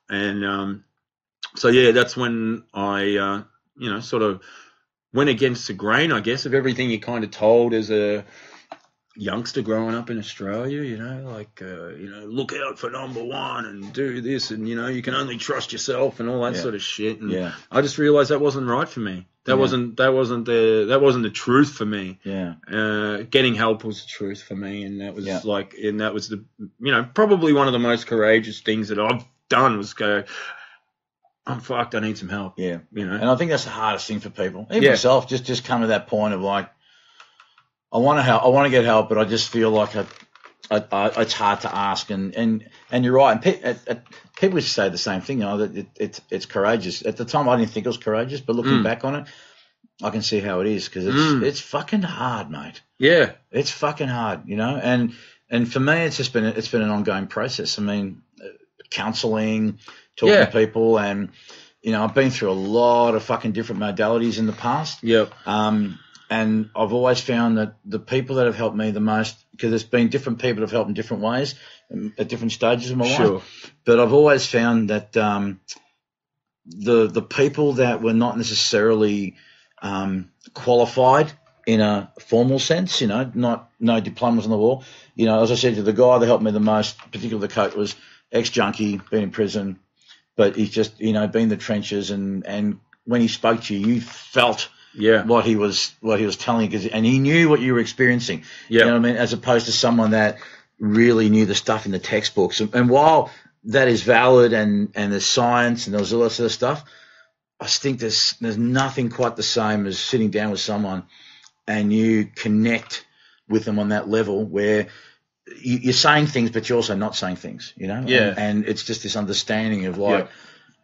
And that's when I, sort of went against the grain, I guess, of everything you're kind of told as a youngster growing up in Australia, look out for number one and do this, and you can only trust yourself and all that sort of shit. And I just realized that wasn't right for me. That wasn't the truth for me. Getting help was the truth for me, and that was that was the probably one of the most courageous things that I've done was go, I'm fucked, I need some help. And I think that's the hardest thing for people. Even myself, just come to that point of like, I want to help, I want to get help, but I just feel like it's hard to ask. And you're right. And people say the same thing, that it's courageous. At the time, I didn't think it was courageous, but looking back on it, I can see how it is, because it's fucking hard, mate. Yeah, it's fucking hard, And for me, it's been an ongoing process. I mean, counselling, talking to people, and I've been through a lot of fucking different modalities in the past. And I've always found that the people that have helped me the most, because there's been different people that have helped in different ways at different stages of my life, but I've always found that the people that were not necessarily qualified in a formal sense, no diplomas on the wall. As I said, the guy that helped me the most, particularly the coach, was ex-junkie, been in prison, but he's just, been in the trenches, and when he spoke to you, you felt what he was telling you, and he knew what you were experiencing. You know what I mean? As opposed to someone that really knew the stuff in the textbooks. And while that is valid, and there's science and there's all that sort of stuff, I think there's nothing quite the same as sitting down with someone and you connect with them on that level where you're saying things, but you're also not saying things, and it's just this understanding of like,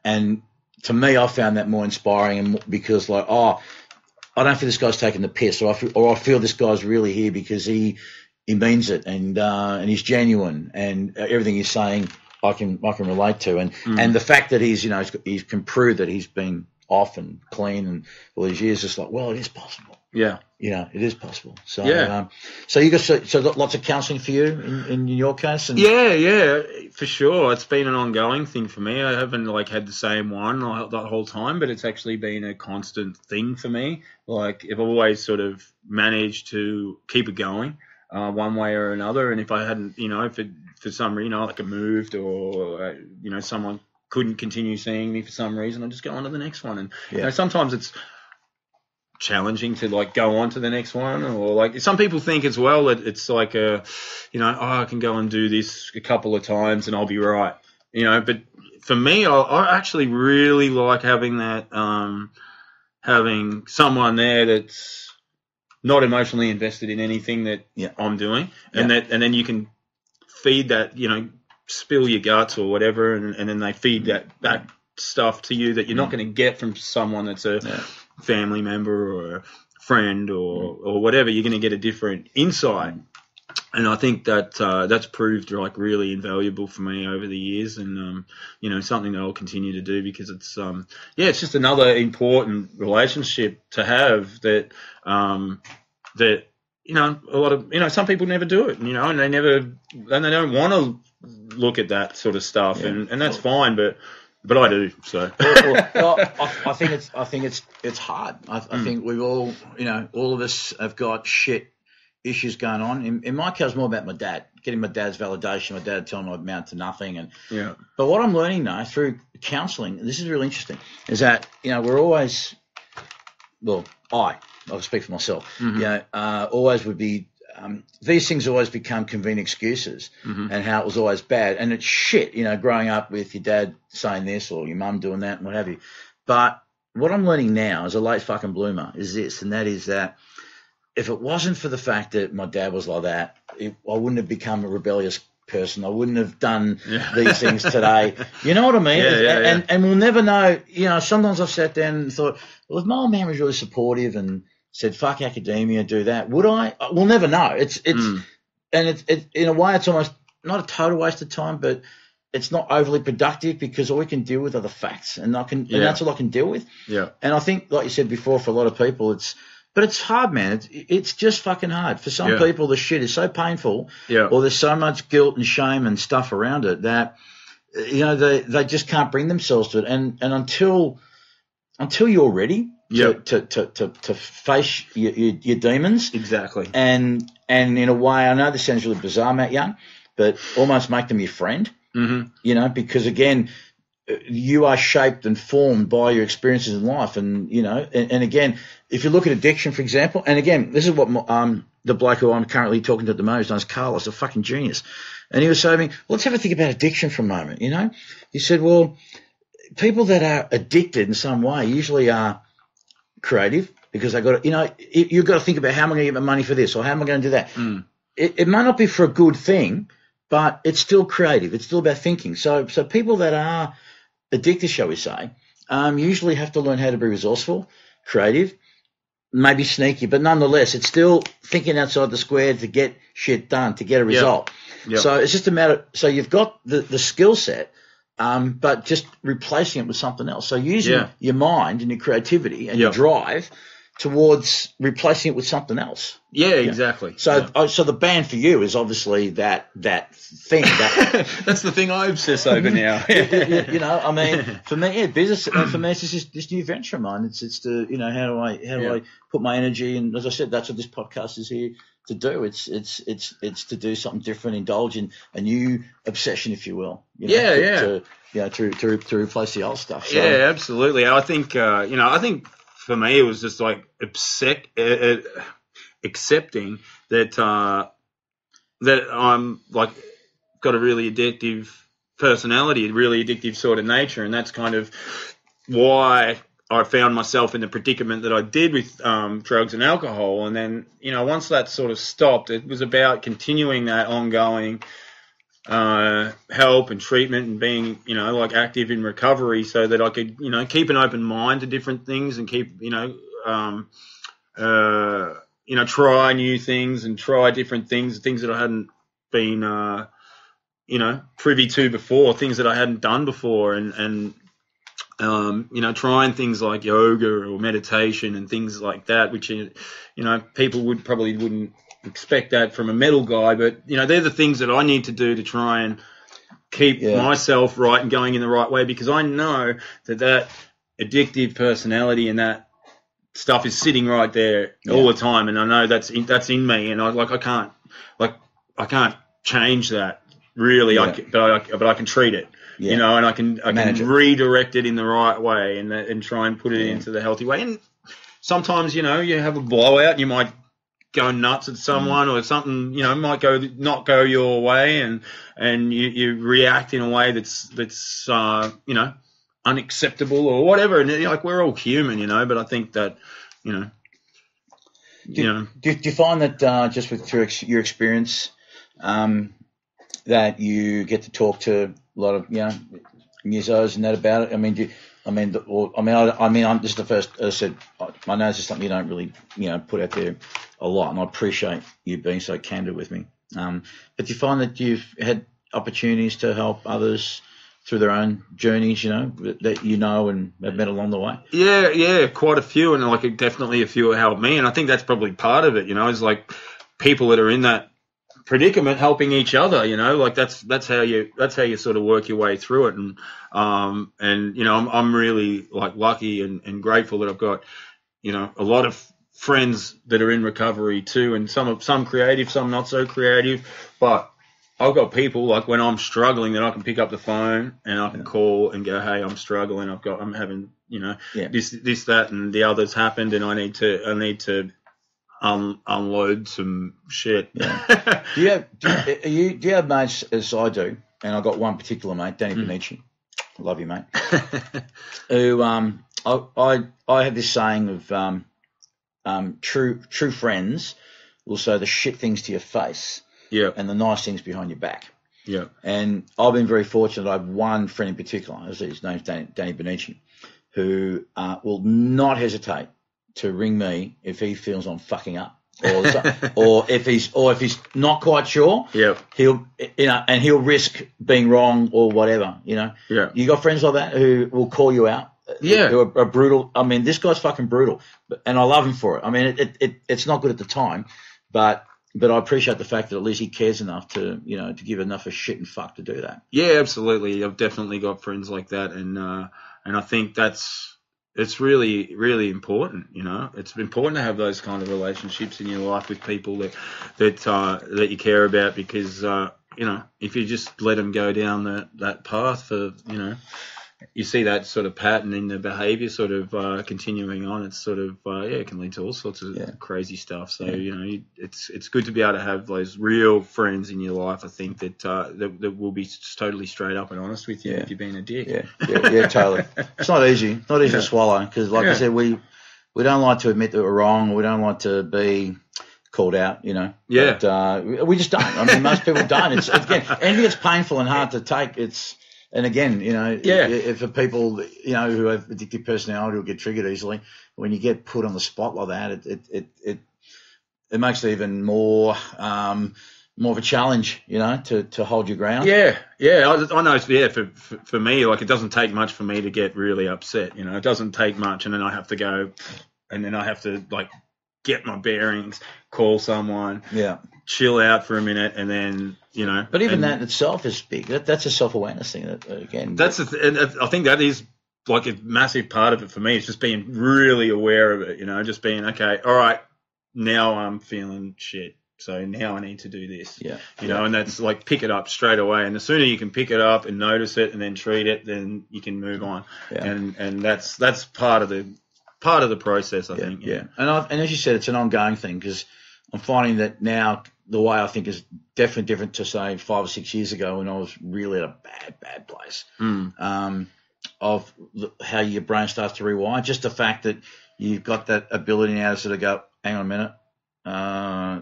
and to me, I found that more inspiring, and because like, I don't feel this guy's taking the piss, or I feel this guy's really here because he means it, and he's genuine, and everything he's saying I can relate to, and the fact that he's can prove that he's been off and clean and all these years, it's like, well, it is possible. Yeah. It is possible. So, Yeah. So you got so lots of counselling for you in your case. And Yeah, for sure. It's been an ongoing thing for me. I haven't had the same one that whole time, but it's actually been a constant thing for me. I've always sort of managed to keep it going, one way or another. And if I hadn't, if it for some reason, I moved or someone couldn't continue seeing me for some reason, I'd just go on to the next one. And sometimes it's challenging to go on to the next one, or some people think as well that it's I can go and do this a couple of times and I'll be right, but for me, I actually really like having that, having someone there that's not emotionally invested in anything that I'm doing, and then you can feed that, spill your guts or whatever, and then they feed that stuff to you that you're not going to get from someone that's a family member or a friend or whatever. You're going to get a different insight, and I think that that's proved really invaluable for me over the years, and something that I'll continue to do because it's it's just another important relationship to have that a lot of some people never do it, and they don't want to look at that sort of stuff, and that's fine, but I do. So I think it's hard. I think we've all, all of us have got shit issues going on. In my case, more about my dad, getting my dad's validation. My dad telling me I'd amount to nothing, but what I'm learning now through counselling, this is really interesting, is that we're always, I'll speak for myself. Always would be. These things always become convenient excuses, and how it was always bad. And it's shit, growing up with your dad saying this or your mum doing that and what have you. But what I'm learning now as a late fucking bloomer is this, and that is that if it wasn't for the fact that my dad was like that, I wouldn't have become a rebellious person. I wouldn't have done these things today. You know what I mean? And we'll never know. Sometimes I've sat down and thought, well, if my old man was really supportive and said, fuck academia, do that, would I? We'll never know. It's and it's in a way, it's almost not a total waste of time, but it's not overly productive because all we can deal with are the facts, and and that's all I can deal with. Yeah. And I think, like you said before, for a lot of people, it's hard, man. It's just fucking hard. For some people, the shit is so painful, or there's so much guilt and shame and stuff around it that, they just can't bring themselves to it. And until you're ready, to face your demons. Exactly. And in a way, I know this sounds really bizarre, Matt Young, but almost make them your friend. Because again, you are shaped and formed by your experiences in life, and and again, if you look at addiction, for example, and again, this is what the bloke who I'm currently talking to at the moment, his name's Carlos, a fucking genius, and he was saying, let's have a think about addiction for a moment. He said, well, people that are addicted in some way usually are creative because they got to, you've got to think about how am I going to get my money for this or how am I going to do that. It might not be for a good thing, but it's still creative. It's still about thinking. So people that are addicted, shall we say, usually have to learn how to be resourceful, creative, maybe sneaky, but nonetheless, it's still thinking outside the square to get shit done, to get a result. Yep. So it's just a matter. So you've got the skill set. But just replacing it with something else. So using your mind and your creativity and your drive towards replacing it with something else. Yeah, exactly. So so the band for you is obviously that thing. That's the thing I obsess over now. I mean, for me, business. For me, it's just this new venture of mine. It's to how do I put my energy, and as I said, that's what this podcast is here to do. It's to do something different, indulge in a new obsession, if you will. To replace the old stuff. So. Yeah, absolutely. I think I think for me it was just accepting that that I'm got a really addictive personality, a really addictive sort of nature, and that's kind of why I found myself in the predicament that I did with drugs and alcohol. And then, once that sort of stopped, it was about continuing that ongoing help and treatment and being, active in recovery so that I could, keep an open mind to different things and keep, try new things and try different things that I hadn't been, privy to before, things that I hadn't done before. And trying things like yoga or meditation and things like that, which, people wouldn't expect that from a metal guy, but, they're the things that I need to do to try and keep myself right and going in the right way, because I know that addictive personality and that stuff is sitting right there all the time, and I know that's in me, and I can't change that really, but I can treat it. And I can redirect it in the right way and try and put it into the healthy way. And sometimes, you have a blowout and you might go nuts at someone or something, might not go your way, and you react in a way that's unacceptable or whatever. And we're all human, but I think that, Do you find that just through your experience, that you get to talk to a lot of musos and that about it? I mean, this is the first. As I said, I know this is something you don't really put out there a lot, and I appreciate you being so candid with me. But do you find that you've had opportunities to help others through their own journeys, that and have met along the way? Yeah, quite a few, and definitely a few have helped me, and I think that's probably part of it. Is like people that are in that predicament helping each other. That's how you sort of work your way through it, and I'm really lucky and grateful that I've got a lot of friends that are in recovery too, and some creative, some not so creative, but I've got people when I'm struggling that I can pick up the phone and I can call and go, hey, I'm struggling. I'm having, this, that, and the other's happened, and I need to unload some shit. Yeah. Do you have mates, as I do, and I've got one particular mate, Danny Benici. Love you, mate. Who I have this saying of true friends will say the shit things to your face. Yeah. And the nice things behind your back. Yeah. And I've been very fortunate. I have one friend in particular, his name's Danny Benici, who will not hesitate to ring me if he feels I'm fucking up, or if he's not quite sure. Yeah. He'll risk being wrong or whatever. Yeah. You got friends like that who will call you out. Yeah. Who are brutal. I mean, this guy's fucking brutal, and I love him for it. I mean, it's not good at the time, but I appreciate the fact that at least he cares enough to give enough of shit and fuck to do that. Yeah, absolutely. I've definitely got friends like that, and I think it's really, really important. It's important to have those kind of relationships in your life with people that you care about, because if you just let them go down that path for you see that sort of pattern in the behaviour sort of continuing on. It's sort of it can lead to all sorts of crazy stuff. So it's good to be able to have those real friends in your life. I think that will be totally straight up and honest with you if you're being a dick. Yeah, totally. It's not easy. Not easy to swallow, because, like I said, we don't like to admit that we're wrong. We don't like to be called out, Yeah. But we just don't. I mean, most people don't. It's again, anything that's painful and hard to take. And again, for people, who have addictive personality or get triggered easily, when you get put on the spot like that, it makes it even more of a challenge, to hold your ground. Yeah. I know. For me, it doesn't take much for me to get really upset. It doesn't take much, and then I have to go, and then I have to get my bearings, call someone, chill out for a minute, and then. But even that itself is big. That's a self-awareness thing. And I think that is a massive part of it for me. It's just being really aware of it. Just being okay. All right, now I'm feeling shit. So now I need to do this. And that's pick it up straight away. And the sooner you can pick it up and notice it and then treat it, then you can move on. Yeah. And that's part of the process, I think. Yeah. And as you said, it's an ongoing thing, because I'm finding that now the way I think is definitely different to, say, 5 or 6 years ago when I was really at a bad place. Of how your brain starts to rewire. Just the fact that you've got that ability now to sort of go, hang on a minute,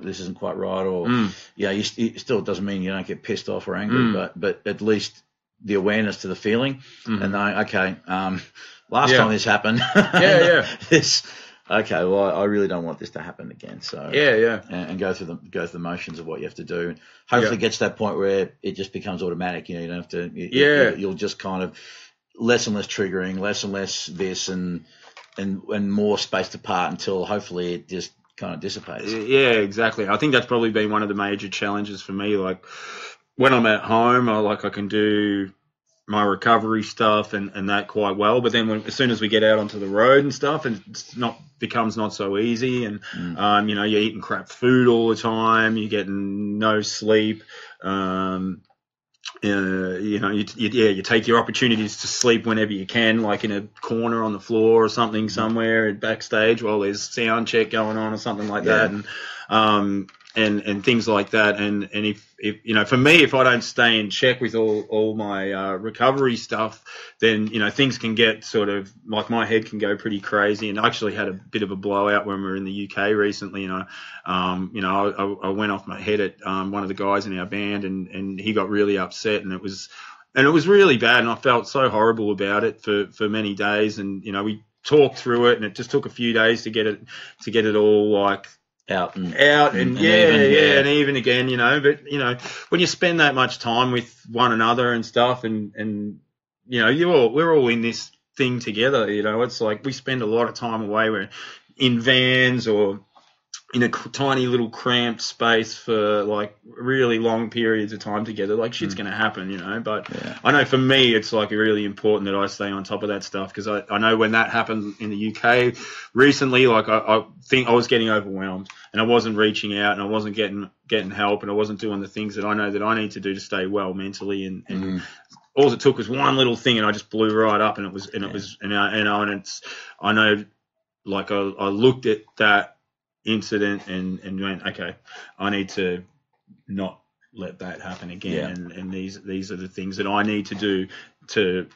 this isn't quite right, or it still doesn't mean you don't get pissed off or angry, but at least the awareness to the feeling, and knowing, okay, last time this happened, okay, well, I really don't want this to happen again. So and go through the motions of what you have to do. And hopefully, it gets to that point where it just becomes automatic. You don't have to. You'll just kind of less and less triggering, less and less this, and more spaced apart until hopefully it just kind of dissipates. Yeah, exactly. I think that's probably been one of the major challenges for me. Like when I'm at home, I can do my recovery stuff and that quite well, but then as soon as we get out onto the road and stuff, and becomes not so easy, and you're eating crap food all the time, you're getting no sleep, you take your opportunities to sleep whenever you can, like in a corner on the floor or something somewhere backstage while there's sound check going on or something like that, and things like that. And if for me, if I don't stay in check with all my recovery stuff, then things can get sort of like my head can go pretty crazy. And I actually had a bit of a blowout when we were in the UK recently. I went off my head at one of the guys in our band, and he got really upset, and it was really bad, and I felt so horrible about it for many days. And we talked through it, and it just took a few days to get it all like out and even again, but when you spend that much time with one another and stuff, and we're all in this thing together, it's like we spend a lot of time away, we're in vans or in a tiny little cramped space for like really long periods of time together. Like shit's going to happen, but I know for me, it's like really important that I stay on top of that stuff. Cause I know when that happened in the UK recently, like I think I was getting overwhelmed and I wasn't reaching out and I wasn't getting help and I wasn't doing the things that I know that I need to do to stay well mentally. And all it took was one little thing and I just blew right up, and I know like I looked at that incident and went, okay, I need to not let that happen again, and these are the things that I need to do to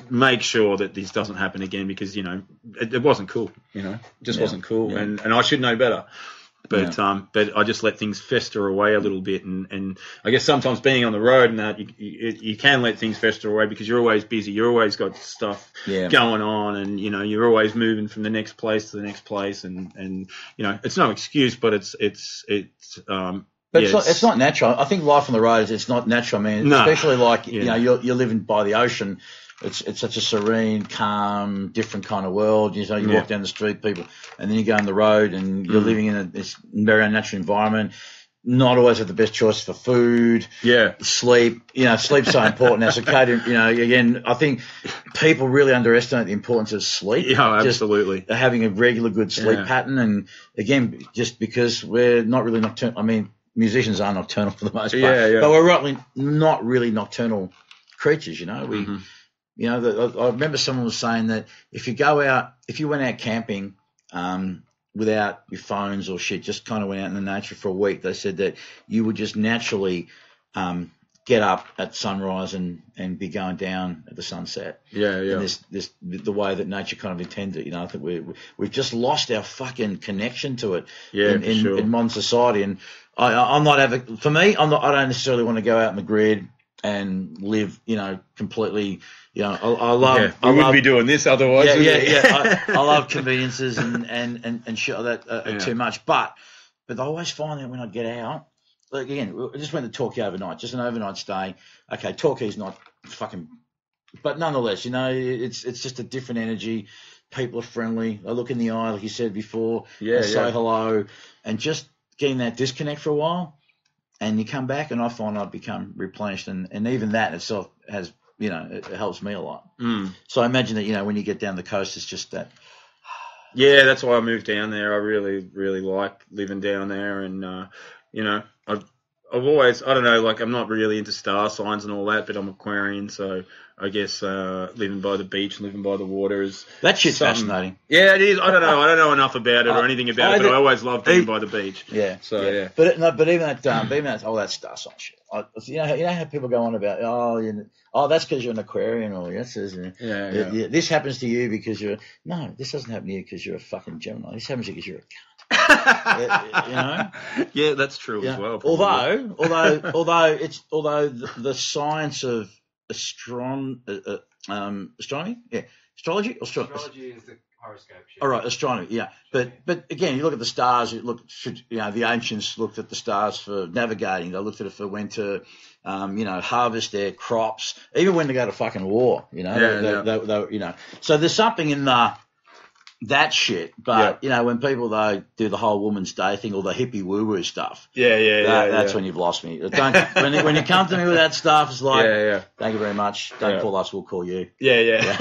make sure that this doesn't happen again, because it wasn't cool, it just wasn't cool, and I should know better. But I just let things fester away a little bit, and I guess sometimes being on the road and that you can let things fester away because you're always busy, you're always got stuff going on, and you're always moving from the next place to the next place, and it's no excuse, but it's not natural. I think life on the road it's not natural. I mean, especially like you're living by the ocean. It's such a serene, calm, different kind of world. You walk down the street, people, and then you go on the road, and you're living in this very unnatural environment. Not always have the best choice for food. Sleep. Sleep's so important. Now, circadian. Again, I think people really underestimate the importance of sleep. Yeah, absolutely. Just having a regular, good sleep pattern, and again, just because we're not really nocturnal. I mean, musicians are nocturnal for the most part, but we're not really nocturnal creatures. I remember someone was saying that if you went out camping without your phones or shit, just kind of went out in the nature for a week, they said that you would just naturally get up at sunrise and be going down at the sunset. And the way that nature kind of intended it. I think we've just lost our fucking connection to it in modern society. And I'm not for me, I don't necessarily want to go out in the grid and live, completely. I love. We wouldn't be doing this otherwise. I love conveniences and shit like that too much. But I always find that when I get out, like again, I just went to Torquay overnight, just an overnight stay. Okay, Torquay's not fucking, but nonetheless, it's just a different energy. People are friendly. I look in the eye, like you said before. Say hello, and just getting that disconnect for a while, and you come back, and I find I become replenished, and even that itself has. It helps me a lot. So I imagine that, when you get down the coast, it's just that. Yeah, that's why I moved down there. I really, really like living down there. And, I've always, I don't know, like I'm not really into star signs and all that, but I'm Aquarian. So I guess living by the beach, living by the water is. That shit's fascinating. Yeah, it is. I don't know enough about it or anything about it, but I always loved being by the beach. Yeah. So, yeah. But even that, all that star sign shit. You know how people go on about, that's because you're an Aquarian, or this happens to you because this doesn't happen to you because you're a fucking Gemini. This happens to you because you're a cunt. Yeah, that's true as well. Probably. Although the science of astronomy, astrology or astrology is the horoscope shit. All right, astronomy, yeah. But again, you look at the stars. The ancients looked at the stars for navigating. They looked at it for when to, harvest their crops, even when to go to fucking war. They So there's something in that shit. But when people though do the whole Woman's Day thing or the hippie woo woo stuff, that's when you've lost me. When you come to me with that stuff, it's like, thank you very much. Don't call us, we'll call you. Yeah.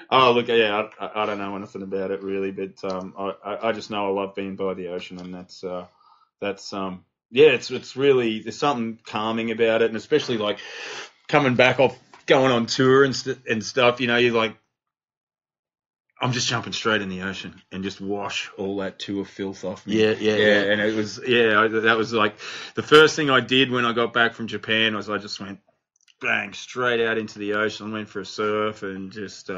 Oh, look, I don't know anything about it really, but I just know I love being by the ocean, and it's really, there's something calming about it, and especially like coming back off going on tour and stuff. You're like, I'm just jumping straight in the ocean and just wash all that tour filth off me. Yeah. And it was, that was like the first thing I did when I got back from Japan was I just went bang straight out into the ocean. I went for a surf and just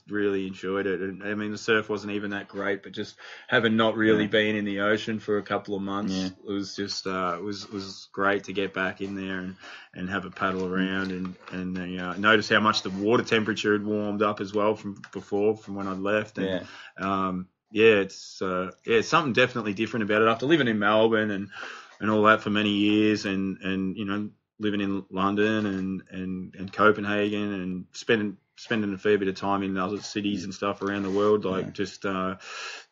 really enjoyed it. And I mean, the surf wasn't even that great, but just having not really been in the ocean for a couple of months, it was just it was great to get back in there and have a paddle around and notice how much the water temperature had warmed up as well from when I left. And it's something definitely different about it. After living in Melbourne and all that for many years, and living in London and Copenhagen and spending a fair bit of time in other cities and stuff around the world, just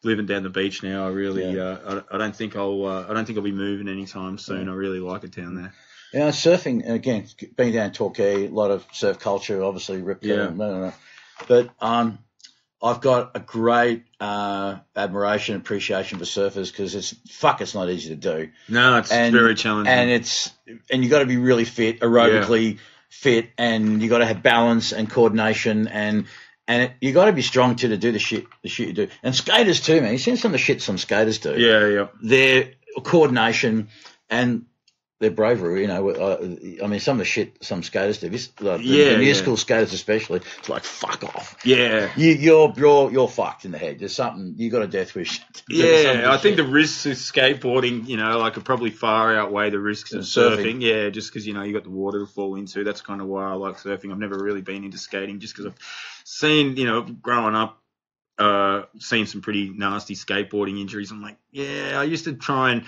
living down the beach now. I really, I don't think I'll be moving anytime soon. I really like it down there. Yeah, surfing again. Being down in Torquay, a lot of surf culture, obviously. Rip Curl, but I've got a great admiration, appreciation for surfers because it's not easy to do. No, it's very challenging, and you got to be really fit, aerobically fit, and you got to have balance and coordination, and you got to be strong too to do the shit you do. And skaters too, man. You seen some of the shit some skaters do. Yeah. Their coordination and their bravery, I mean, some of the shit some skaters do. The new school skaters especially, it's like fuck off. Yeah, you're fucked in the head. There's something you got a death wish. I think the risks of skateboarding, could probably far outweigh the risks of surfing. Yeah, just because you got the water to fall into. That's kind of why I like surfing. I've never really been into skating, just because I've seen, growing up. Seen some pretty nasty skateboarding injuries. I'm like, I used to try and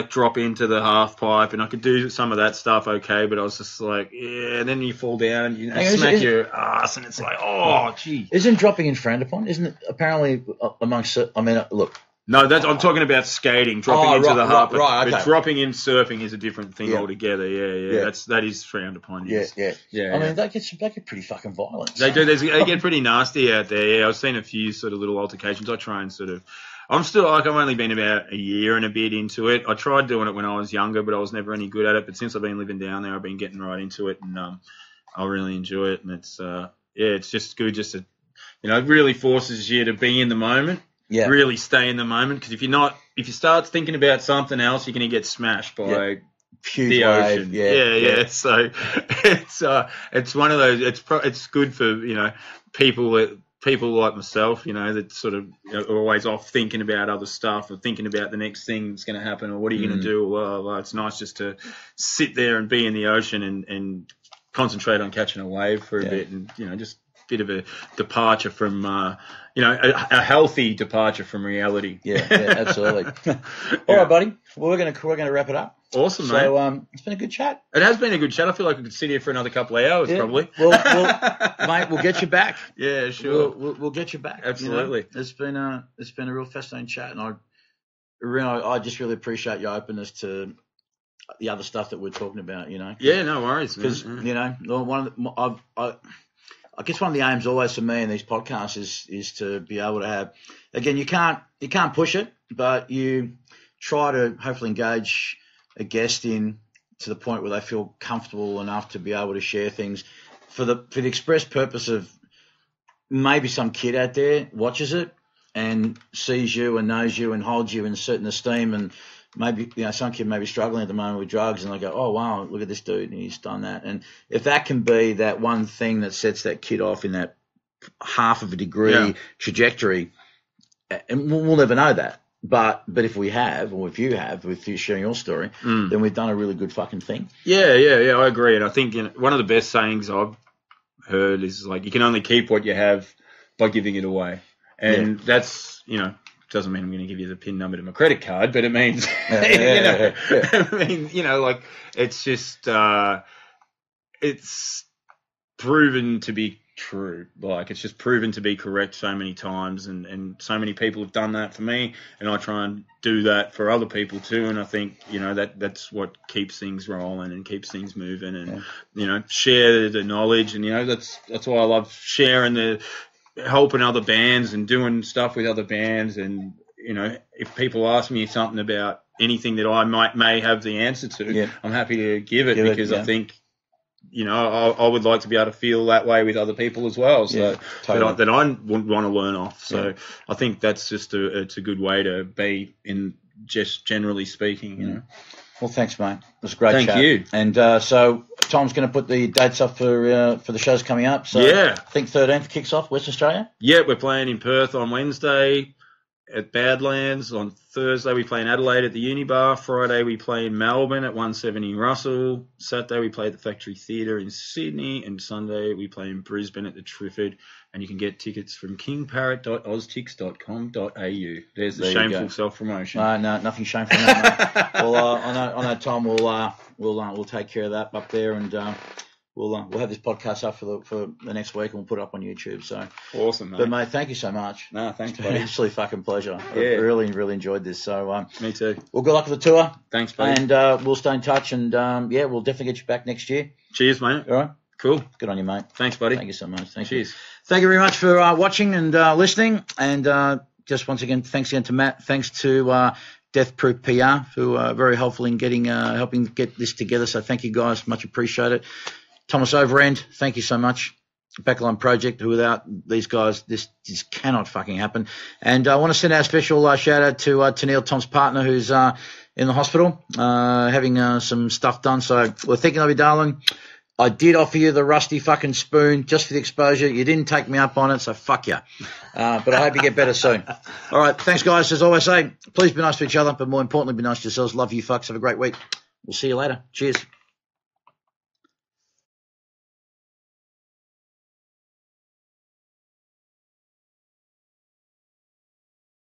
drop into the half pipe, and I could do some of that stuff okay, but I was just like, and then you fall down, and smack your ass, and it's like, oh, gee. Isn't dropping in frowned upon? Isn't it apparently amongst? I mean, look. No, I'm talking about skating, dropping into the half. Right, okay. But dropping in surfing is a different thing altogether. Yeah. That is frowned upon. Yes. Yeah. I mean, they get pretty fucking violent. They do. They get pretty nasty out there. Yeah, I've seen a few sort of little altercations. I try and I've only been about a year and a bit into it. I tried doing it when I was younger, but I was never any good at it. But since I've been living down there, I've been getting right into it, and I really enjoy it. And it's just good, just to, it really forces you to be in the moment. Yeah. Really stay in the moment, because if you start thinking about something else, you're going to get smashed by the ocean. Yeah. So it's one of those. It's good for people like myself, that sort of are always off thinking about other stuff or thinking about the next thing that's going to happen or what are you going to do. Well, it's nice just to sit there and be in the ocean and concentrate on catching a wave for a bit, and just bit of a departure from, a healthy departure from reality. Yeah, absolutely. All right, buddy. Well, we're gonna wrap it up. Awesome, mate. So it's been a good chat. It has been a good chat. I feel like we could sit here for another couple of hours, probably. Well, mate, we'll get you back. Yeah, sure. We'll get you back. Absolutely. It's been a real fascinating chat, and I just really appreciate your openness to the other stuff that we're talking about. Yeah, no worries. Because I guess one of the aims always for me in these podcasts is to be able to have, again, you can't push it, but you try to hopefully engage a guest in to the point where they feel comfortable enough to be able to share things for the express purpose of maybe some kid out there watches it and sees you and knows you and holds you in certain esteem, and maybe some kid may be struggling at the moment with drugs, and they go, oh wow, look at this dude, and he's done that. And if that can be that one thing that sets that kid off in that half of a degree trajectory, and we'll never know that. But if we have, or if you have, with you sharing your story, then we've done a really good fucking thing. Yeah, I agree. And I think one of the best sayings I've heard is like, you can only keep what you have, by giving it away. And that's, doesn't mean I'm going to give you the PIN number to my credit card, but it means, I mean, like it's just, it's proven to be true. Like it's just proven to be correct so many times, and so many people have done that for me, and I try and do that for other people too. And I think, that's what keeps things rolling and keeps things moving, and, share the knowledge. And, that's why I love sharing helping other bands and doing stuff with other bands. And, if people ask me something about anything that I may have the answer to, I'm happy to give it because I think, I would like to be able to feel that way with other people as well. So totally. that I would want to learn off. So I think that's just it's a good way to be, in just generally speaking, Well, thanks, mate. It was a great chat. Thank you. And so Tom's going to put the dates up for the shows coming up. So I think 13th kicks off West Australia. Yeah, we're playing in Perth on Wednesday, at Badlands. On Thursday we play in Adelaide at the Unibar. Friday we play in Melbourne at 170 Russell. Saturday we play at the Factory Theatre in Sydney. And Sunday we play in Brisbane at the Triffid. And you can get tickets from kingparrot.oztix.com.au. There's the shameful self-promotion. No, nothing shameful in that, mate. Well, I know Tom we'll take care of that up there, and we'll have this podcast up for the next week, and we'll put it up on YouTube. So awesome, mate. But mate, thank you so much. No, thanks, It's buddy. been an absolute fucking pleasure. Yeah. I really enjoyed this. So me too. Well, good luck with the tour. Thanks, buddy. And we'll stay in touch, and we'll definitely get you back next year. Cheers, mate. All right. Cool. Good on you, mate. Thanks, buddy. Thank you so much. Cheers. Thank you very much for watching and listening. And just once again, thanks again to Matt. Thanks to Death Proof PR, who are very helpful in helping get this together. So thank you guys. Much appreciated. Thomas Overend, thank you so much. Backline Project, who without these guys, this cannot fucking happen. And I want to send out a special shout out to Neil, Tom's partner, who's in the hospital, having some stuff done. So we're thinking of you, darling. I did offer you the rusty fucking spoon just for the exposure. You didn't take me up on it, so fuck you. But I hope you get better soon. All right, thanks, guys. As always say, please be nice to each other, but more importantly, be nice to yourselves. Love you, fucks. Have a great week. We'll see you later. Cheers.